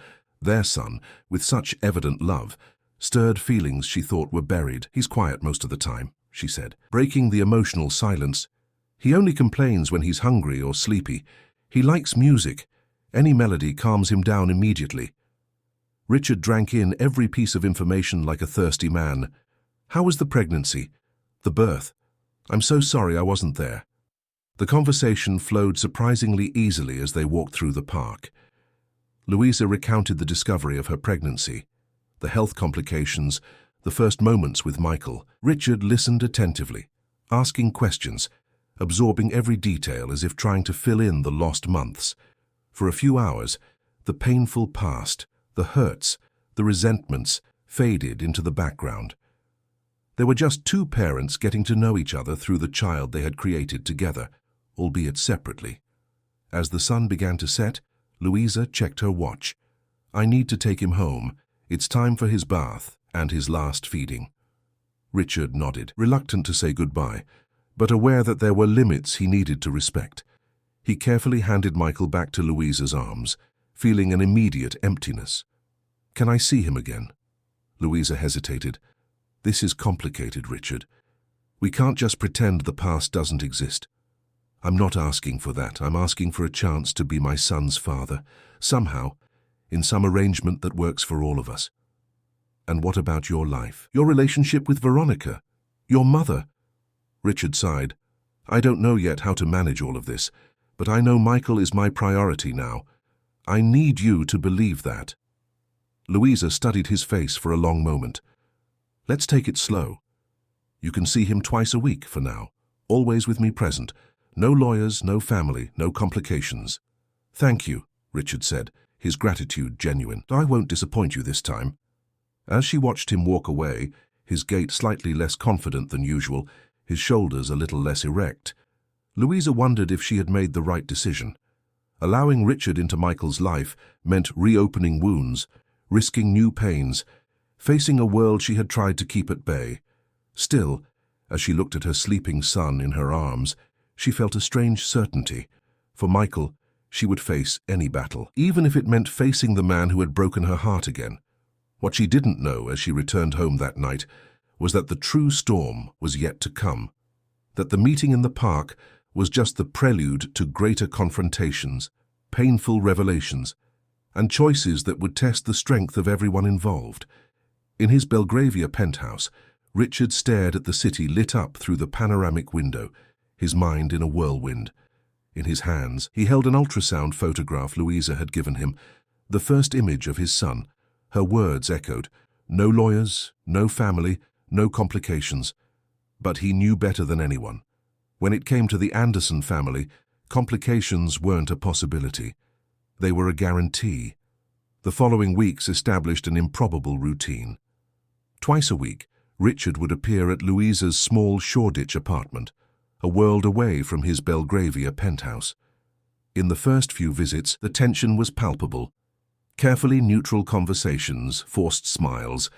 [SPEAKER 1] with such evident love, stirred feelings she thought were buried. "He's quiet most of the time," she said, breaking the emotional silence. "He only complains when he's hungry or sleepy. He likes music. Any melody calms him down immediately." Richard drank in every piece of information like a thirsty man. "How was the pregnancy? The birth? I'm so sorry I wasn't there." The conversation flowed surprisingly easily as they walked through the park. Louisa recounted the discovery of her pregnancy. the health complications, the first moments with Michael. Richard listened attentively, asking questions, absorbing every detail as if trying to fill in the lost months. For a few hours, the painful past, the hurts, the resentments faded into the background. There were just two parents getting to know each other through the child they had created together, albeit separately. As the sun began to set, Louisa checked her watch. "I need to take him home. It's time for his bath and his last feeding." Richard nodded, reluctant to say goodbye, but aware that there were limits he needed to respect. He carefully handed Michael back to Louisa's arms, feeling an immediate emptiness. "Can I see him again?" Louisa hesitated. "This is complicated, Richard. We can't just pretend the past doesn't exist." "I'm not asking for that. I'm asking for a chance to be my son's father, somehow, in some arrangement that works for all of us." "And what about your life? Your relationship with Veronica? Your mother?" Richard sighed. "I don't know yet how to manage all of this, but I know Michael is my priority now. I need you to believe that." Louisa studied his face for a long moment. "Let's take it slow. You can see him twice a week for now, always with me present. No lawyers, no family, no complications." "Thank you," Richard said, his gratitude genuine. "I won't disappoint you this time." As she watched him walk away, his gait slightly less confident than usual, his shoulders a little less erect, Louisa wondered if she had made the right decision. Allowing Richard into Michael's life meant reopening wounds, risking new pains, facing a world she had tried to keep at bay. Still, as she looked at her sleeping son in her arms, she felt a strange certainty. For Michael, she would face any battle, even if it meant facing the man who had broken her heart again. What she didn't know as she returned home that night was that the true storm was yet to come, that the meeting in the park was just the prelude to greater confrontations, painful revelations, and choices that would test the strength of everyone involved. In his Belgravia penthouse, Richard stared at the city lit up through the panoramic window, his mind in a whirlwind. In his hands, he held an ultrasound photograph Louisa had given him, the first image of his son. Her words echoed, "No lawyers, no family, no complications." But he knew better than anyone. When it came to the Anderson family, complications weren't a possibility. They were a guarantee. The following weeks established an improbable routine. Twice a week, Richard would appear at Louisa's small Shoreditch apartment, a world away from his Belgravia penthouse. In the first few visits, the tension was palpable. Carefully neutral conversations, forced smiles,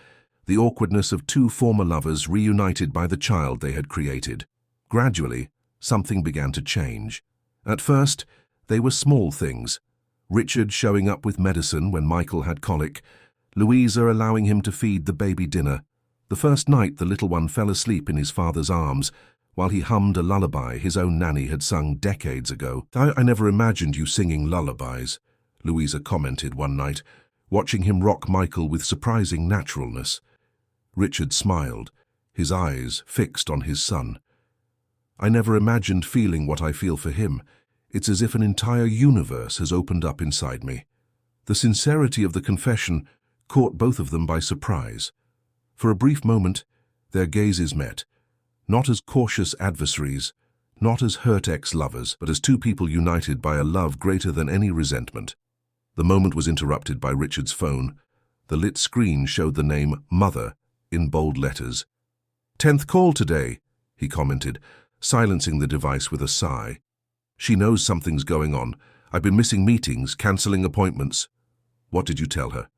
[SPEAKER 1] the awkwardness of two former lovers reunited by the child they had created. Gradually, something began to change. At first, they were small things. Richard showing up with medicine when Michael had colic, Louisa allowing him to feed the baby dinner. The first night the little one fell asleep in his father's arms, while he hummed a lullaby his own nanny had sung decades ago. I never imagined you singing lullabies," Louisa commented one night, watching him rock Michael with surprising naturalness. Richard smiled, his eyes fixed on his son. "I never imagined feeling what I feel for him. It's as if an entire universe has opened up inside me." The sincerity of the confession caught both of them by surprise. For a brief moment, their gazes met, not as cautious adversaries, not as hurt ex-lovers, but as two people united by a love greater than any resentment. The moment was interrupted by Richard's phone. The lit screen showed the name Mother in bold letters. "10th call today," he commented, silencing the device with a sigh. "She knows something's going on. I've been missing meetings, cancelling appointments." "What did you tell her?"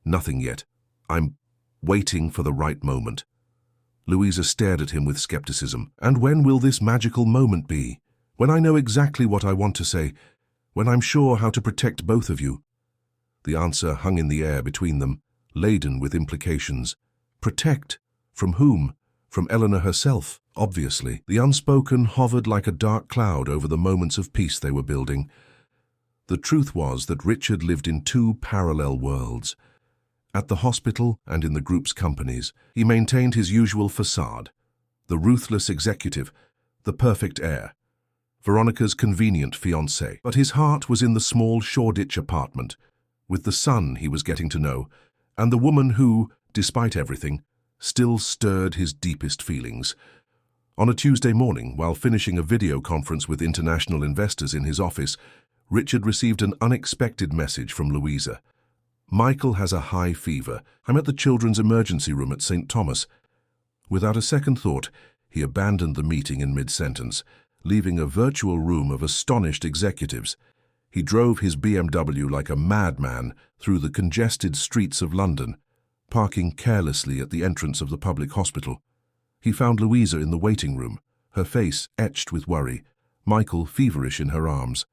[SPEAKER 1] "Nothing yet. I'm waiting for the right moment." Louisa stared at him with skepticism. "And when will this magical moment be? When I know exactly what I want to say? When I'm sure how to protect both of you?" The answer hung in the air between them, laden with implications. Protect? From whom? From Eleanor herself, obviously. The unspoken hovered like a dark cloud over the moments of peace they were building. The truth was that Richard lived in two parallel worlds. At the hospital and in the group's companies, he maintained his usual facade, the ruthless executive, the perfect heir, Veronica's convenient fiancé. But his heart was in the small Shoreditch apartment, with the son he was getting to know, and the woman who, despite everything, still stirred his deepest feelings. On a Tuesday morning, while finishing a video conference with international investors in his office, Richard received an unexpected message from Louisa. "Michael has a high fever. I'm at the children's emergency room at St. Thomas." Without a second thought, he abandoned the meeting in mid-sentence, leaving a virtual room of astonished executives. He drove his BMW like a madman through the congested streets of London, parking carelessly at the entrance of the public hospital. He found Louisa in the waiting room, her face etched with worry, Michael feverish in her arms.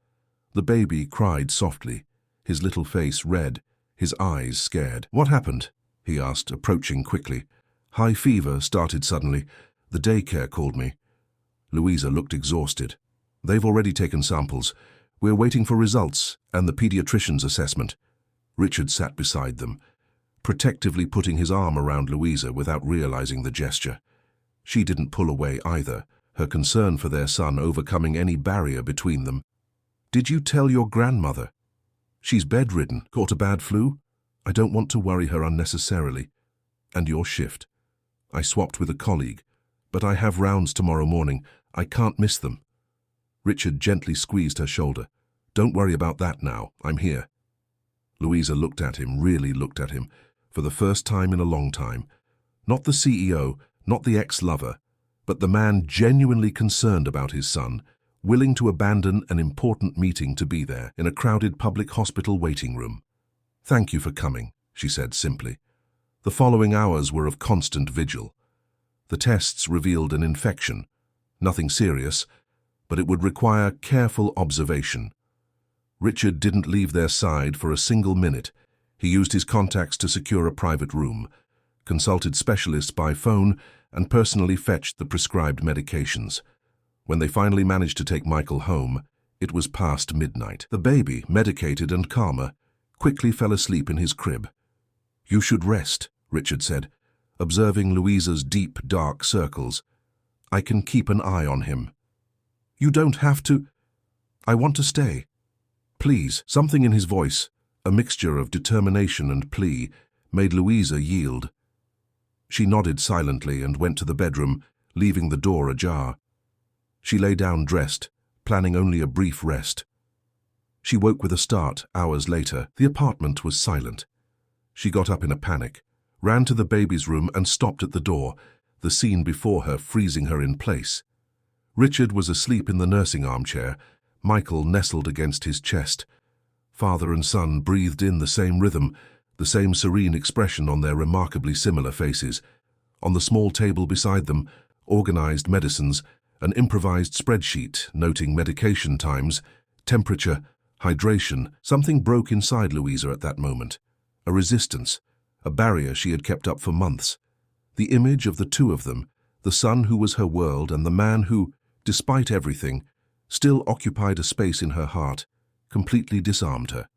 [SPEAKER 1] The baby cried softly, his little face red, his eyes scared. "What happened?" he asked, approaching quickly. "High fever started suddenly. The daycare called me." Louisa looked exhausted. "They've already taken samples. We're waiting for results and the pediatrician's assessment." Richard sat beside them, protectively putting his arm around Louisa without realizing the gesture. She didn't pull away either, her concern for their son overcoming any barrier between them. "Did you tell your grandmother?" "She's bedridden, caught a bad flu. I don't want to worry her unnecessarily." "And your shift?" "I swapped with a colleague, but I have rounds tomorrow morning. I can't miss them." Richard gently squeezed her shoulder. "Don't worry about that now. I'm here." Louisa looked at him, really looked at him, for the first time in a long time. Not the CEO, not the ex-lover, but the man genuinely concerned about his son, willing to abandon an important meeting to be there in a crowded public hospital waiting room. "Thank you for coming," she said simply. The following hours were of constant vigil. The tests revealed an infection, nothing serious, but it would require careful observation. Richard didn't leave their side for a single minute. He used his contacts to secure a private room, consulted specialists by phone, and personally fetched the prescribed medications. When they finally managed to take Michael home, it was past midnight. The baby, medicated and calmer, quickly fell asleep in his crib. "You should rest," Richard said, observing Louisa's deep, dark circles. "I can keep an eye on him." "You don't have to." "I want to stay. Please." Something in his voice, a mixture of determination and plea, made Louisa yield. She nodded silently and went to the bedroom, leaving the door ajar. She lay down dressed, planning only a brief rest. She woke with a start hours later. The apartment was silent. She got up in a panic, ran to the baby's room and stopped at the door, the scene before her freezing her in place. Richard was asleep in the nursing armchair, Michael nestled against his chest. Father and son breathed in the same rhythm, the same serene expression on their remarkably similar faces. On the small table beside them, organized medicines, an improvised spreadsheet noting medication times, temperature, hydration. Something broke inside Louisa at that moment. A resistance, a barrier she had kept up for months. The image of the two of them, the son who was her world and the man who, despite everything, still occupied a space in her heart, completely disarmed her.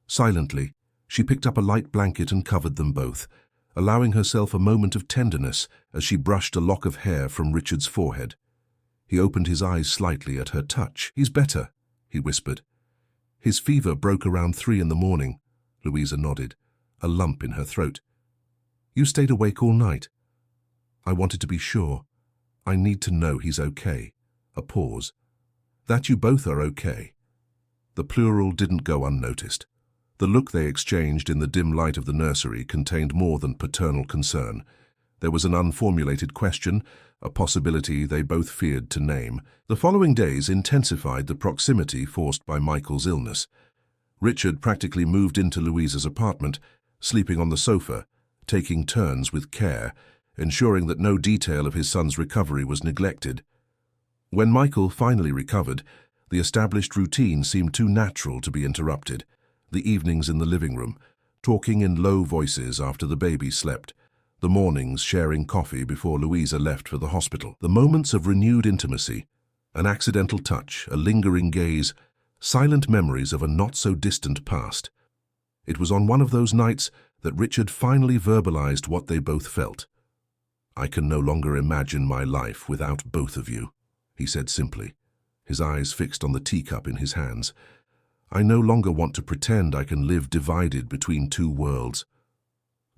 [SPEAKER 1] Silently, she picked up a light blanket and covered them both, allowing herself a moment of tenderness as she brushed a lock of hair from Richard's forehead. He opened his eyes slightly at her touch. "He's better," he whispered. "His fever broke around 3 in the morning," Louisa nodded, a lump in her throat. "You stayed awake all night?" "I wanted to be sure. I need to know he's okay." A pause. "That you both are okay." The plural didn't go unnoticed. The look they exchanged in the dim light of the nursery contained more than paternal concern. There was an unformulated question, a possibility they both feared to name. The following days intensified the proximity forced by Michael's illness. Richard practically moved into Louisa's apartment, sleeping on the sofa, taking turns with care, ensuring that no detail of his son's recovery was neglected. When Michael finally recovered, the established routine seemed too natural to be interrupted. The evenings in the living room, talking in low voices after the baby slept, the mornings sharing coffee before Louisa left for the hospital, the moments of renewed intimacy, an accidental touch, a lingering gaze, silent memories of a not-so-distant past. It was on one of those nights that Richard finally verbalized what they both felt. "I can no longer imagine my life without both of you," he said simply, his eyes fixed on the teacup in his hands. "I no longer want to pretend I can live divided between two worlds."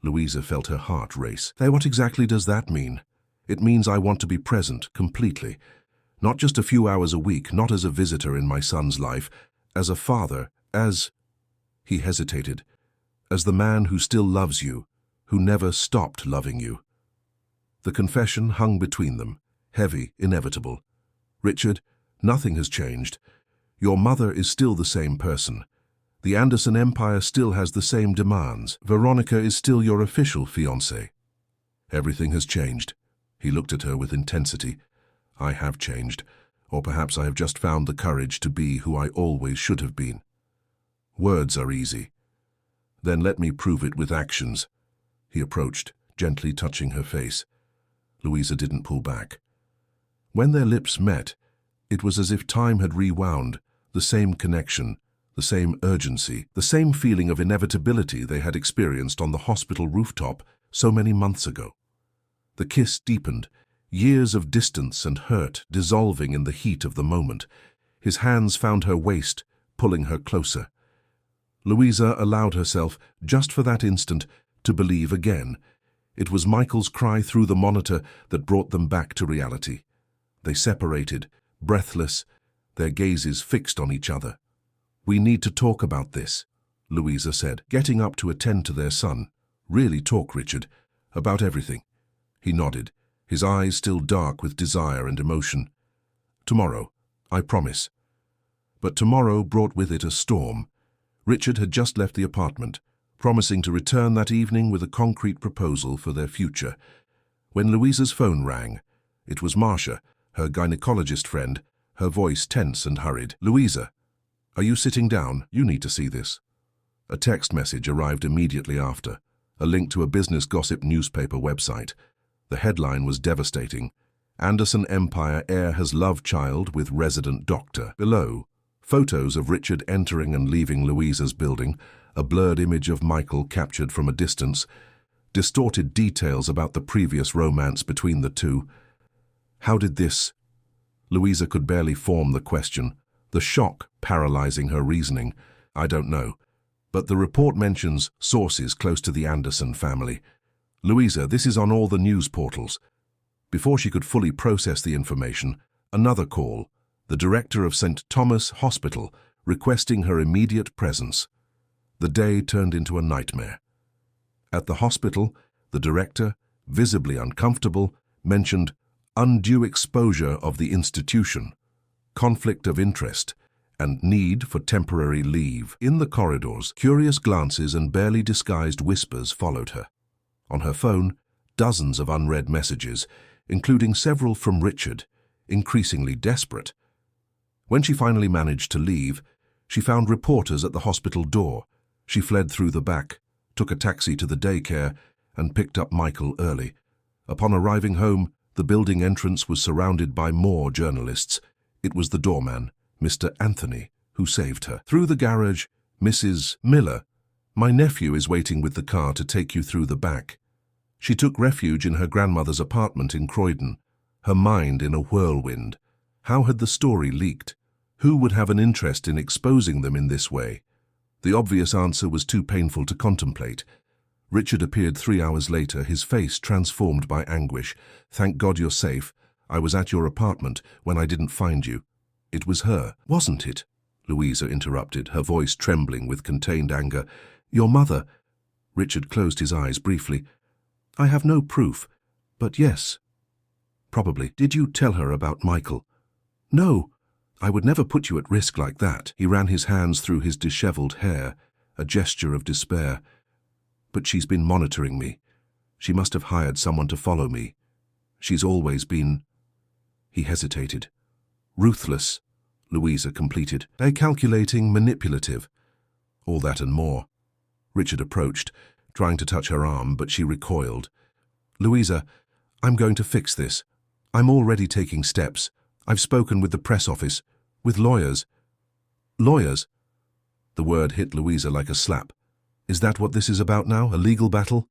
[SPEAKER 1] Louisa felt her heart race. What exactly does that mean? It means I want to be present, completely. Not just a few hours a week, not as a visitor in my son's life, as a father, as... He hesitated. As the man who still loves you, who never stopped loving you. The confession hung between them, heavy, inevitable. Richard, nothing has changed. Your mother is still the same person. The Anderson empire still has the same demands. Veronica is still your official fiancée. Everything has changed. He looked at her with intensity. I have changed, or perhaps I have just found the courage to be who I always should have been. Words are easy. Then let me prove it with actions. He approached, gently touching her face. Louisa didn't pull back. When their lips met, it was as if time had rewound, the same connection, the same urgency, the same feeling of inevitability they had experienced on the hospital rooftop so many months ago. The kiss deepened, years of distance and hurt dissolving in the heat of the moment. His hands found her waist, pulling her closer. Louisa allowed herself, just for that instant, to believe again. It was Michael's cry through the monitor that brought them back to reality. They separated, breathless, their gazes fixed on each other. We need to talk about this, Louisa said, getting up to attend to their son. Really talk, Richard, about everything. He nodded, his eyes still dark with desire and emotion. Tomorrow, I promise. But tomorrow brought with it a storm. Richard had just left the apartment, promising to return that evening with a concrete proposal for their future. When Louisa's phone rang, it was Marcia, her gynecologist friend, her voice tense and hurried. Louisa, are you sitting down? You need to see this. A text message arrived immediately after, a link to a business gossip newspaper website. The headline was devastating. Anderson Empire heir has love child with resident doctor. Below, photos of Richard entering and leaving Louisa's building, a blurred image of Michael captured from a distance, distorted details about the previous romance between the two. How did this? Louisa could barely form the question, the shock paralyzing her reasoning. I don't know. But the report mentions sources close to the Anderson family. Louisa, this is on all the news portals. Before she could fully process the information, another call, the director of St. Thomas Hospital, requesting her immediate presence. The day turned into a nightmare. At the hospital, the director, visibly uncomfortable, mentioned undue exposure of the institution, conflict of interest, and need for temporary leave. In the corridors, curious glances and barely disguised whispers followed her. On her phone, dozens of unread messages, including several from Richard, increasingly desperate. When she finally managed to leave, she found reporters at the hospital door. She fled through the back, took a taxi to the daycare, and picked up Michael early. Upon arriving home, the building entrance was surrounded by more journalists. It was the doorman, Mr. Anthony, who saved her. Through the garage, Mrs. Miller, my nephew is waiting with the car to take you through the back. She took refuge in her grandmother's apartment in Croydon, her mind in a whirlwind. How had the story leaked? Who would have an interest in exposing them in this way? The obvious answer was too painful to contemplate. Richard appeared 3 hours later, his face transformed by anguish. Thank God you're safe. I was at your apartment when I didn't find you. It was her, wasn't it? Louisa interrupted, her voice trembling with contained anger. Your mother. Richard closed his eyes briefly. I have no proof, but yes. Probably. Did you tell her about Michael? No. I would never put you at risk like that. He ran his hands through his disheveled hair, a gesture of despair. But she's been monitoring me. She must have hired someone to follow me. She's always been... He hesitated. Ruthless, Louisa completed. They're calculating, manipulative. All that and more. Richard approached, trying to touch her arm, but she recoiled. Louisa, I'm going to fix this. I'm already taking steps. I've spoken with the press office, with lawyers. Lawyers? The word hit Louisa like a slap. Is that what this is about now, a legal battle?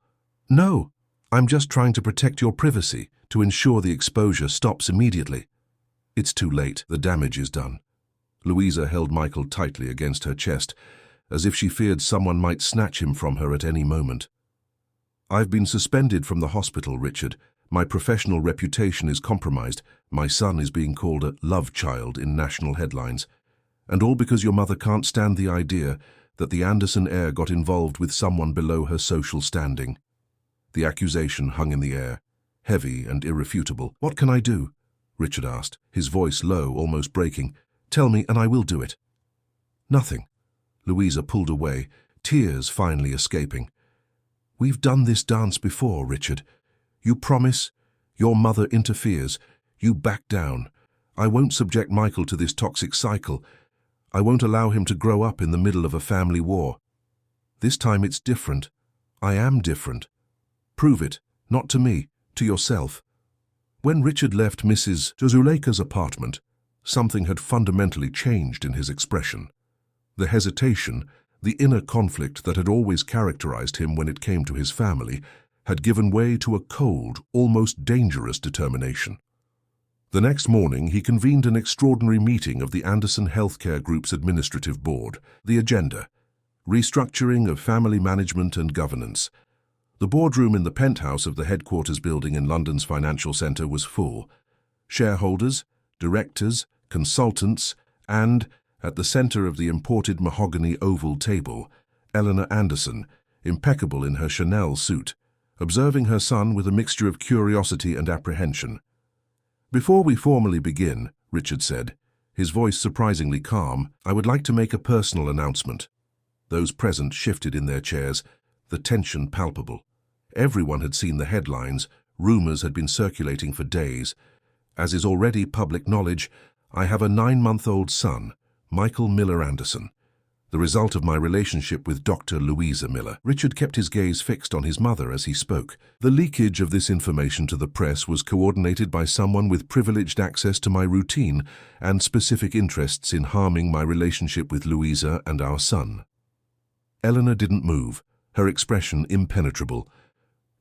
[SPEAKER 1] No, I'm just trying to protect your privacy, to ensure the exposure stops immediately. It's too late, the damage is done. Louisa held Michael tightly against her chest, as if she feared someone might snatch him from her at any moment. I've been suspended from the hospital, Richard. My professional reputation is compromised. My son is being called a love child in national headlines. And all because your mother can't stand the idea that the Anderson heir got involved with someone below her social standing. The accusation hung in the air, heavy and irrefutable. What can I do? Richard asked, his voice low, almost breaking. Tell me, and I will do it. Nothing. Louisa pulled away, tears finally escaping. We've done this dance before, Richard. You promise, your mother interferes, you back down. I won't subject Michael to this toxic cycle. I won't allow him to grow up in the middle of a family war. This time it's different. I am different. Prove it, not to me, to yourself. When Richard left Mrs. Zuleika's apartment, something had fundamentally changed in his expression. The hesitation, the inner conflict that had always characterized him when it came to his family, had given way to a cold, almost dangerous determination. The next morning, he convened an extraordinary meeting of the Anderson Healthcare Group's administrative board. The agenda: restructuring of family management and governance. The boardroom in the penthouse of the headquarters building in London's financial centre was full. Shareholders, directors, consultants, and, at the centre of the imported mahogany oval table, Eleanor Anderson, impeccable in her Chanel suit, observing her son with a mixture of curiosity and apprehension. Before we formally begin, Richard said, his voice surprisingly calm, I would like to make a personal announcement. Those present shifted in their chairs, the tension palpable. Everyone had seen the headlines, rumours had been circulating for days. As is already public knowledge, I have a 9-month-old son, Michael Miller Anderson, the result of my relationship with Dr. Louisa Miller. Richard kept his gaze fixed on his mother as he spoke. The leakage of this information to the press was coordinated by someone with privileged access to my routine and specific interests in harming my relationship with Louisa and our son. Eleanor didn't move, her expression impenetrable.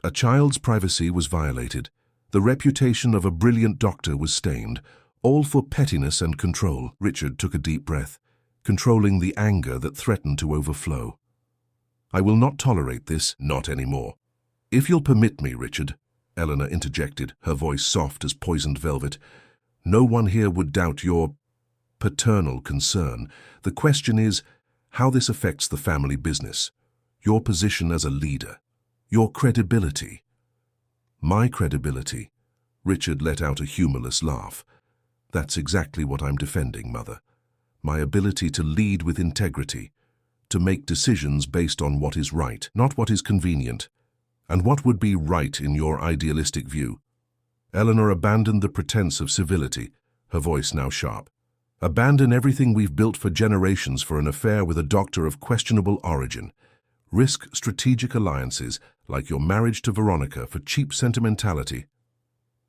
[SPEAKER 1] A child's privacy was violated. The reputation of a brilliant doctor was stained, all for pettiness and control. Richard took a deep breath, controlling the anger that threatened to overflow. I will not tolerate this, not anymore. If you'll permit me, Richard, Eleanor interjected, her voice soft as poisoned velvet, no one here would doubt your paternal concern. The question is how this affects the family business, your position as a leader, your credibility. My credibility. Richard let out a humorless laugh. That's exactly what I'm defending, Mother. My ability to lead with integrity, to make decisions based on what is right, not what is convenient. And what would be right in your idealistic view? Eleanor abandoned the pretense of civility, her voice now sharp. Abandon everything we've built for generations for an affair with a doctor of questionable origin. Risk strategic alliances, like your marriage to Veronica, for cheap sentimentality.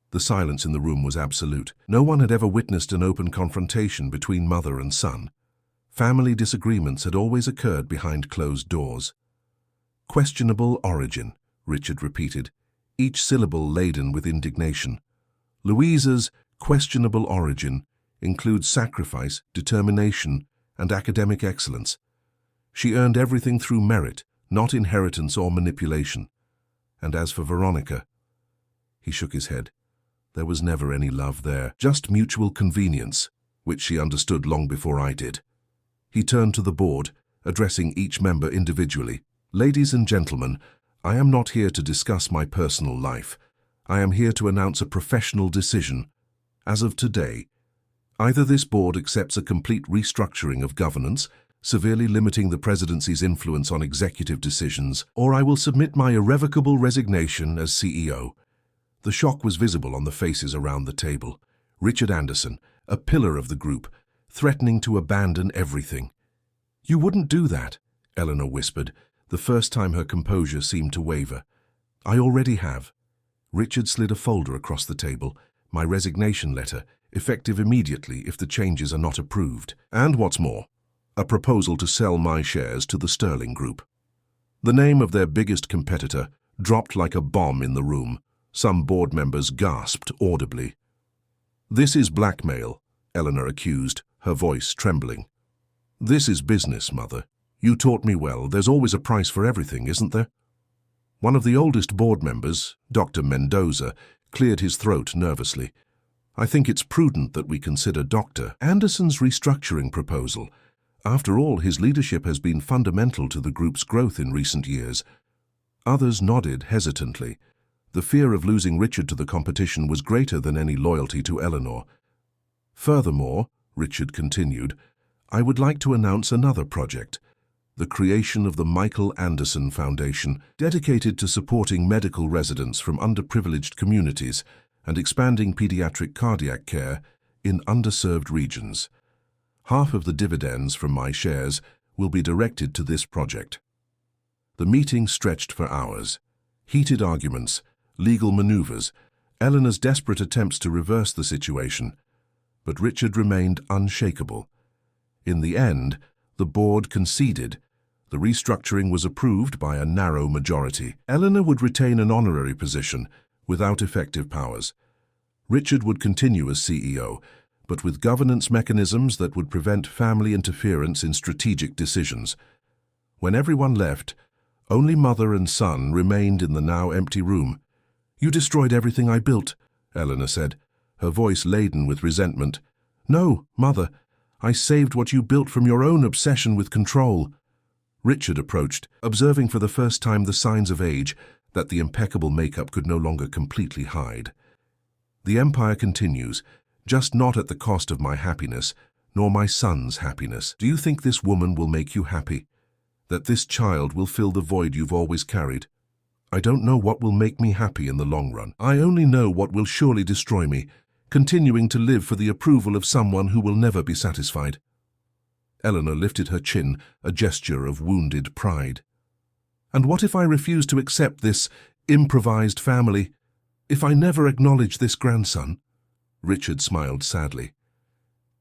[SPEAKER 1] The silence in the room was absolute. No one had ever witnessed an open confrontation between mother and son. Family disagreements had always occurred behind closed doors. Questionable origin, Richard repeated, each syllable laden with indignation. Louisa's questionable origin includes sacrifice, determination, and academic excellence. She earned everything through merit, not inheritance or manipulation. And as for Veronica, he shook his head. There was never any love there, just mutual convenience, which she understood long before I did. He turned to the board, addressing each member individually. Ladies and gentlemen, I am not here to discuss my personal life. I am here to announce a professional decision. As of today, either this board accepts a complete restructuring of governance, severely limiting the presidency's influence on executive decisions, or I will submit my irrevocable resignation as CEO. The shock was visible on the faces around the table. Richard Anderson, a pillar of the group, threatening to abandon everything. You wouldn't do that, Eleanor whispered, the first time her composure seemed to waver. I already have. Richard slid a folder across the table, my resignation letter, effective immediately if the changes are not approved. And what's more, a proposal to sell my shares to the Sterling Group. The name of their biggest competitor dropped like a bomb in the room. Some board members gasped audibly. This is blackmail, Eleanor accused, her voice trembling. This is business, Mother. You taught me well. There's always a price for everything, isn't there? One of the oldest board members, Dr. Mendoza, cleared his throat nervously. I think it's prudent that we consider Dr. Anderson's restructuring proposal. After all, his leadership has been fundamental to the group's growth in recent years. Others nodded hesitantly. The fear of losing Richard to the competition was greater than any loyalty to Eleanor. Furthermore, Richard continued, I would like to announce another project, the creation of the Michael Anderson Foundation, dedicated to supporting medical residents from underprivileged communities and expanding pediatric cardiac care in underserved regions. Half of the dividends from my shares will be directed to this project. The meeting stretched for hours. Heated arguments, legal maneuvers, Eleanor's desperate attempts to reverse the situation. But Richard remained unshakable. In the end, the board conceded. The restructuring was approved by a narrow majority. Eleanor would retain an honorary position without effective powers. Richard would continue as CEO, but with governance mechanisms that would prevent family interference in strategic decisions. When everyone left, only mother and son remained in the now empty room. You destroyed everything I built, Eleanor said, her voice laden with resentment. No, mother, I saved what you built from your own obsession with control. Richard approached, observing for the first time the signs of age that the impeccable makeup could no longer completely hide. The empire continues, just not at the cost of my happiness, nor my son's happiness. Do you think this woman will make you happy? That this child will fill the void you've always carried? I don't know what will make me happy in the long run. I only know what will surely destroy me, continuing to live for the approval of someone who will never be satisfied. Eleanor lifted her chin, a gesture of wounded pride. And what if I refuse to accept this improvised family? If I never acknowledge this grandson? Richard smiled sadly.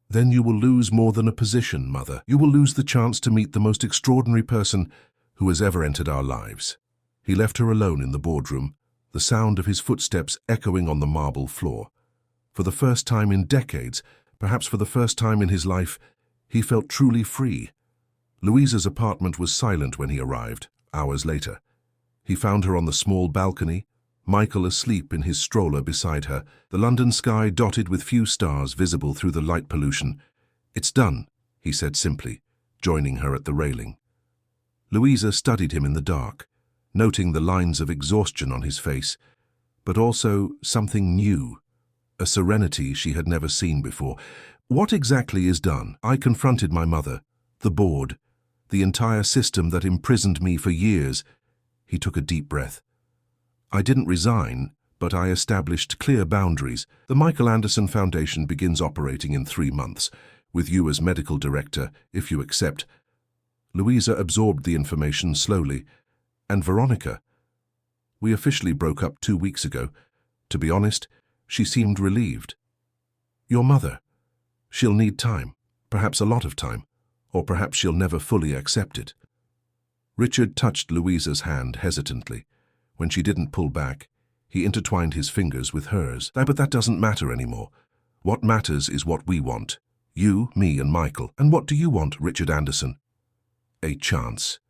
[SPEAKER 1] Then you will lose more than a position, Mother. You will lose the chance to meet the most extraordinary person who has ever entered our lives. He left her alone in the boardroom, the sound of his footsteps echoing on the marble floor. For the first time in decades, perhaps for the first time in his life, he felt truly free. Louisa's apartment was silent when he arrived, hours later. He found her on the small balcony, Michael asleep in his stroller beside her, the London sky dotted with few stars visible through the light pollution. It's done, he said simply, joining her at the railing. Louisa studied him in the dark, noting the lines of exhaustion on his face, but also something new, a serenity she had never seen before. What exactly is done? I confronted my mother, the board, the entire system that imprisoned me for years. He took a deep breath. I didn't resign, but I established clear boundaries. The Michael Anderson Foundation begins operating in 3 months, with you as medical director, if you accept. Louisa absorbed the information slowly. And Veronica? We officially broke up 2 weeks ago. To be honest, she seemed relieved. Your mother? She'll need time, perhaps a lot of time, or perhaps she'll never fully accept it. Richard touched Louisa's hand hesitantly. When she didn't pull back, he intertwined his fingers with hers. But that doesn't matter anymore. What matters is what we want. You, me, and Michael. And what do you want, Richard Anderson? A chance.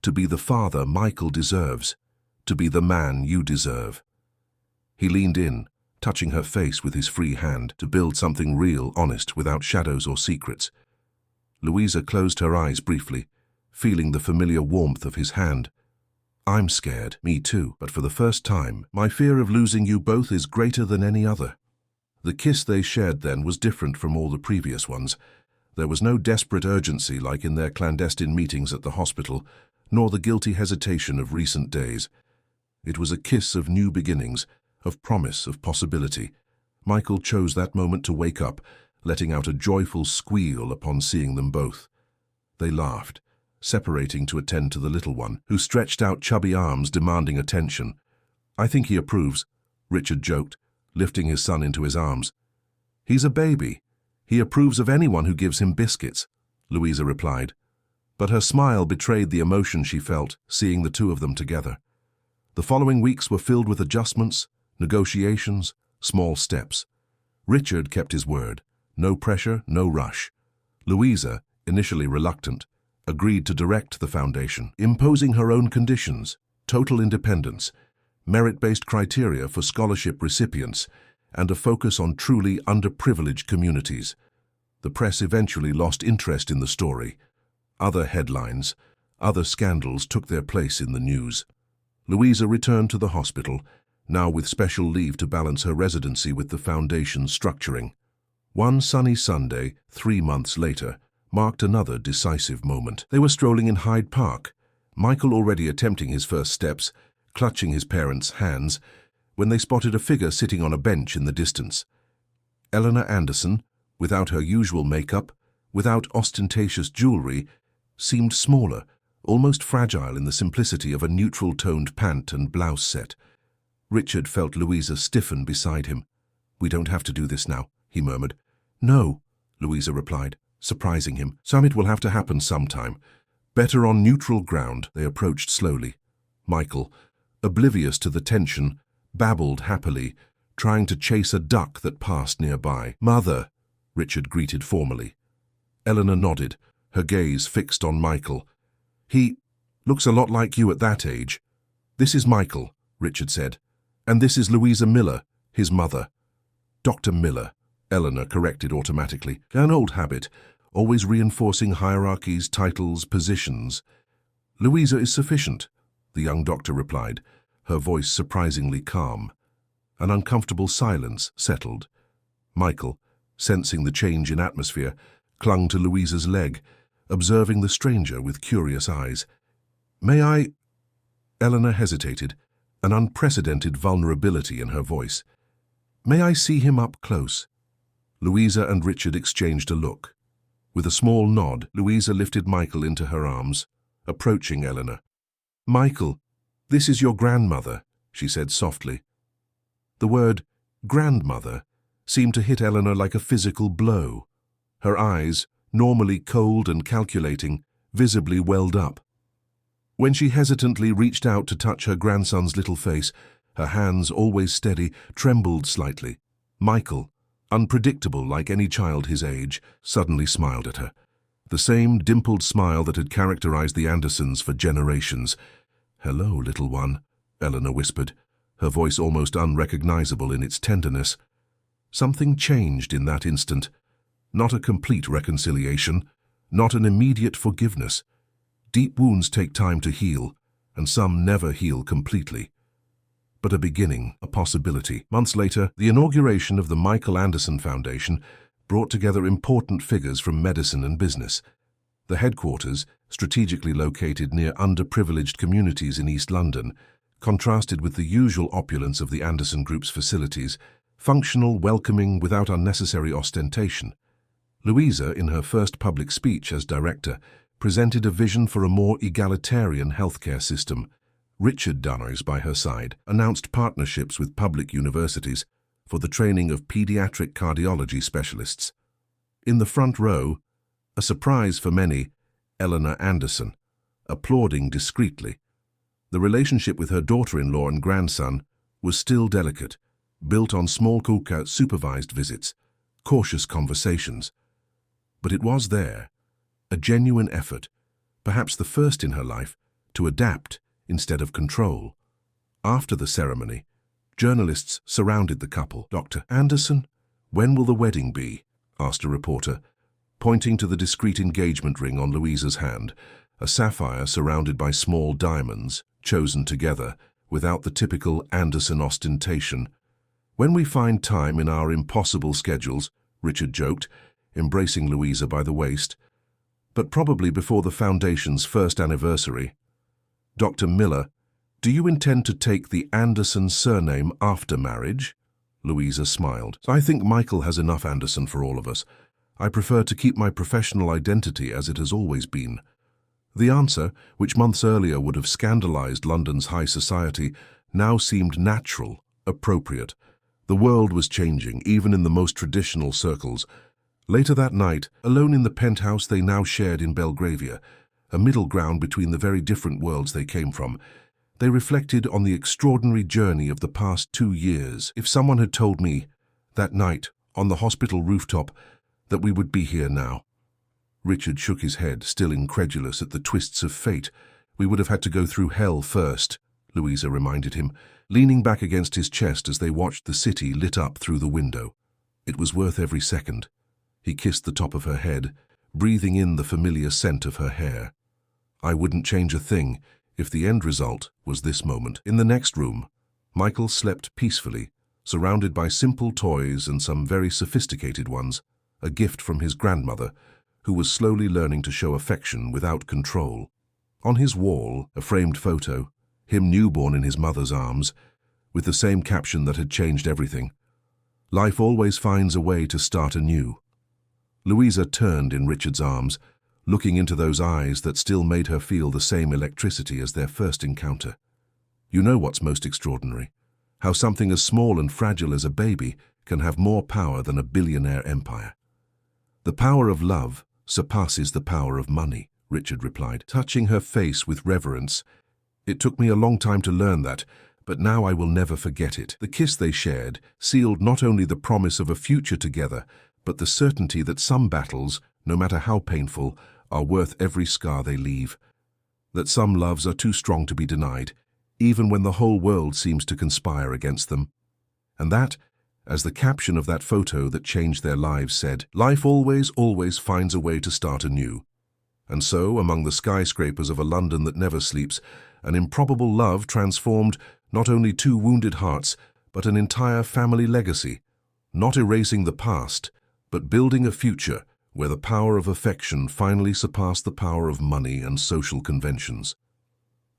[SPEAKER 1] To be the father Michael deserves. To be the man you deserve. He leaned in, touching her face with his free hand, to build something real, honest, without shadows or secrets. Louisa closed her eyes briefly, feeling the familiar warmth of his hand. I'm scared, me too, but for the first time, my fear of losing you both is greater than any other. The kiss they shared then was different from all the previous ones. There was no desperate urgency like in their clandestine meetings at the hospital, nor the guilty hesitation of recent days. It was a kiss of new beginnings, of promise, of possibility. Michael chose that moment to wake up, letting out a joyful squeal upon seeing them both. They laughed, separating to attend to the little one, who stretched out chubby arms demanding attention. I think he approves, Richard joked, lifting his son into his arms. He's a baby. He approves of anyone who gives him biscuits, Louisa replied. But her smile betrayed the emotion she felt, seeing the two of them together. The following weeks were filled with adjustments, negotiations, small steps. Richard kept his word. No pressure, no rush. Louisa, initially reluctant, agreed to direct the foundation, imposing her own conditions, total independence, merit-based criteria for scholarship recipients, and a focus on truly underprivileged communities. The press eventually lost interest in the story. Other headlines, other scandals took their place in the news. Louisa returned to the hospital, now with special leave to balance her residency with the foundation's structuring. One sunny Sunday, 3 months later, marked another decisive moment. They were strolling in Hyde Park, Michael already attempting his first steps, clutching his parents' hands, when they spotted a figure sitting on a bench in the distance. Eleanor Anderson, without her usual makeup, without ostentatious jewelry, seemed smaller, almost fragile in the simplicity of a neutral-toned pant and blouse set. Richard felt Louisa stiffen beside him. "We don't have to do this now," he murmured. "No," Louisa replied, surprising him. "Summit will have to happen sometime. Better on neutral ground." They approached slowly. Michael, oblivious to the tension, babbled happily, trying to chase a duck that passed nearby. "Mother," Richard greeted formally. Eleanor nodded, her gaze fixed on Michael. "He looks a lot like you at that age." "This is Michael," Richard said. "And this is Louisa Miller, his mother." "Dr. Miller," Eleanor corrected automatically. An old habit, always reinforcing hierarchies, titles, positions. "Louisa is sufficient," the young doctor replied, her voice surprisingly calm. An uncomfortable silence settled. Michael, sensing the change in atmosphere, clung to Louisa's leg, observing the stranger with curious eyes. "May I—" Eleanor hesitated, an unprecedented vulnerability in her voice. "May I see him up close?" Louisa and Richard exchanged a look. With a small nod, Louisa lifted Michael into her arms, approaching Eleanor. "Michael, this is your grandmother," she said softly. The word grandmother seemed to hit Eleanor like a physical blow. Her eyes, normally cold and calculating, visibly welled up. When she hesitantly reached out to touch her grandson's little face, her hands, always steady, trembled slightly. Michael, unpredictable like any child his age, suddenly smiled at her. The same dimpled smile that had characterized the Andersons for generations. "Hello, little one," Eleanor whispered, her voice almost unrecognizable in its tenderness. Something changed in that instant. Not a complete reconciliation, not an immediate forgiveness. Deep wounds take time to heal, and some never heal completely. But a beginning, a possibility. Months later, the inauguration of the Michael Anderson Foundation brought together important figures from medicine and business. The headquarters, strategically located near underprivileged communities in East London, contrasted with the usual opulence of the Anderson Group's facilities, functional, welcoming, without unnecessary ostentation. Louisa, in her first public speech as director, presented a vision for a more egalitarian healthcare system. Richard Danners, by her side, announced partnerships with public universities for the training of pediatric cardiology specialists. In the front row, a surprise for many, Eleanor Anderson, applauding discreetly. The relationship with her daughter-in-law and grandson was still delicate, built on small cookout supervised visits, cautious conversations. But it was there, a genuine effort, perhaps the first in her life, to adapt instead of control. After the ceremony, journalists surrounded the couple. "Dr. Anderson, when will the wedding be?" asked a reporter, pointing to the discreet engagement ring on Louisa's hand, a sapphire surrounded by small diamonds, chosen together, without the typical Anderson ostentation. "When we find time in our impossible schedules," Richard joked, embracing Louisa by the waist. "But probably before the Foundation's first anniversary." "Dr. Miller, do you intend to take the Anderson surname after marriage?" Louisa smiled. "I think Michael has enough Anderson for all of us. I prefer to keep my professional identity as it has always been." The answer, which months earlier would have scandalized London's high society, now seemed natural, appropriate. The world was changing, even in the most traditional circles. Later that night, alone in the penthouse they now shared in Belgravia, a middle ground between the very different worlds they came from, they reflected on the extraordinary journey of the past 2 years. "If someone had told me, that night, on the hospital rooftop, that we would be here now." Richard shook his head, still incredulous at the twists of fate. "We would have had to go through hell first," Louisa reminded him, leaning back against his chest as they watched the city lit up through the window. It was worth every second. He kissed the top of her head, breathing in the familiar scent of her hair. I wouldn't change a thing if the end result was this moment. In the next room, Michael slept peacefully, surrounded by simple toys and some very sophisticated ones, a gift from his grandmother, who was slowly learning to show affection without control. On his wall, a framed photo, him newborn in his mother's arms, with the same caption that had changed everything. Life always finds a way to start anew. Louisa turned in Richard's arms, looking into those eyes that still made her feel the same electricity as their first encounter. You know what's most extraordinary? How something as small and fragile as a baby can have more power than a billionaire empire. The power of love surpasses the power of money, Richard replied, touching her face with reverence. It took me a long time to learn that, but now I will never forget it. The kiss they shared sealed not only the promise of a future together, but the certainty that some battles, no matter how painful, are worth every scar they leave. That some loves are too strong to be denied, even when the whole world seems to conspire against them. And that, as the caption of that photo that changed their lives said, life always finds a way to start anew. And so, among the skyscrapers of a London that never sleeps, an improbable love transformed not only two wounded hearts, but an entire family legacy, not erasing the past, but building a future where the power of affection finally surpassed the power of money and social conventions.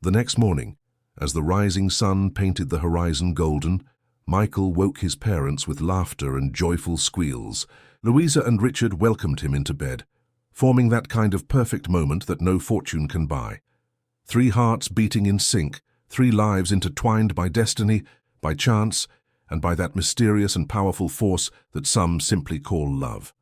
[SPEAKER 1] The next morning, as the rising sun painted the horizon golden, Michael woke his parents with laughter and joyful squeals. Louisa and Richard welcomed him into bed, forming that kind of perfect moment that no fortune can buy. 3 hearts beating in sync, 3 lives intertwined by destiny, by chance, and by that mysterious and powerful force that some simply call love.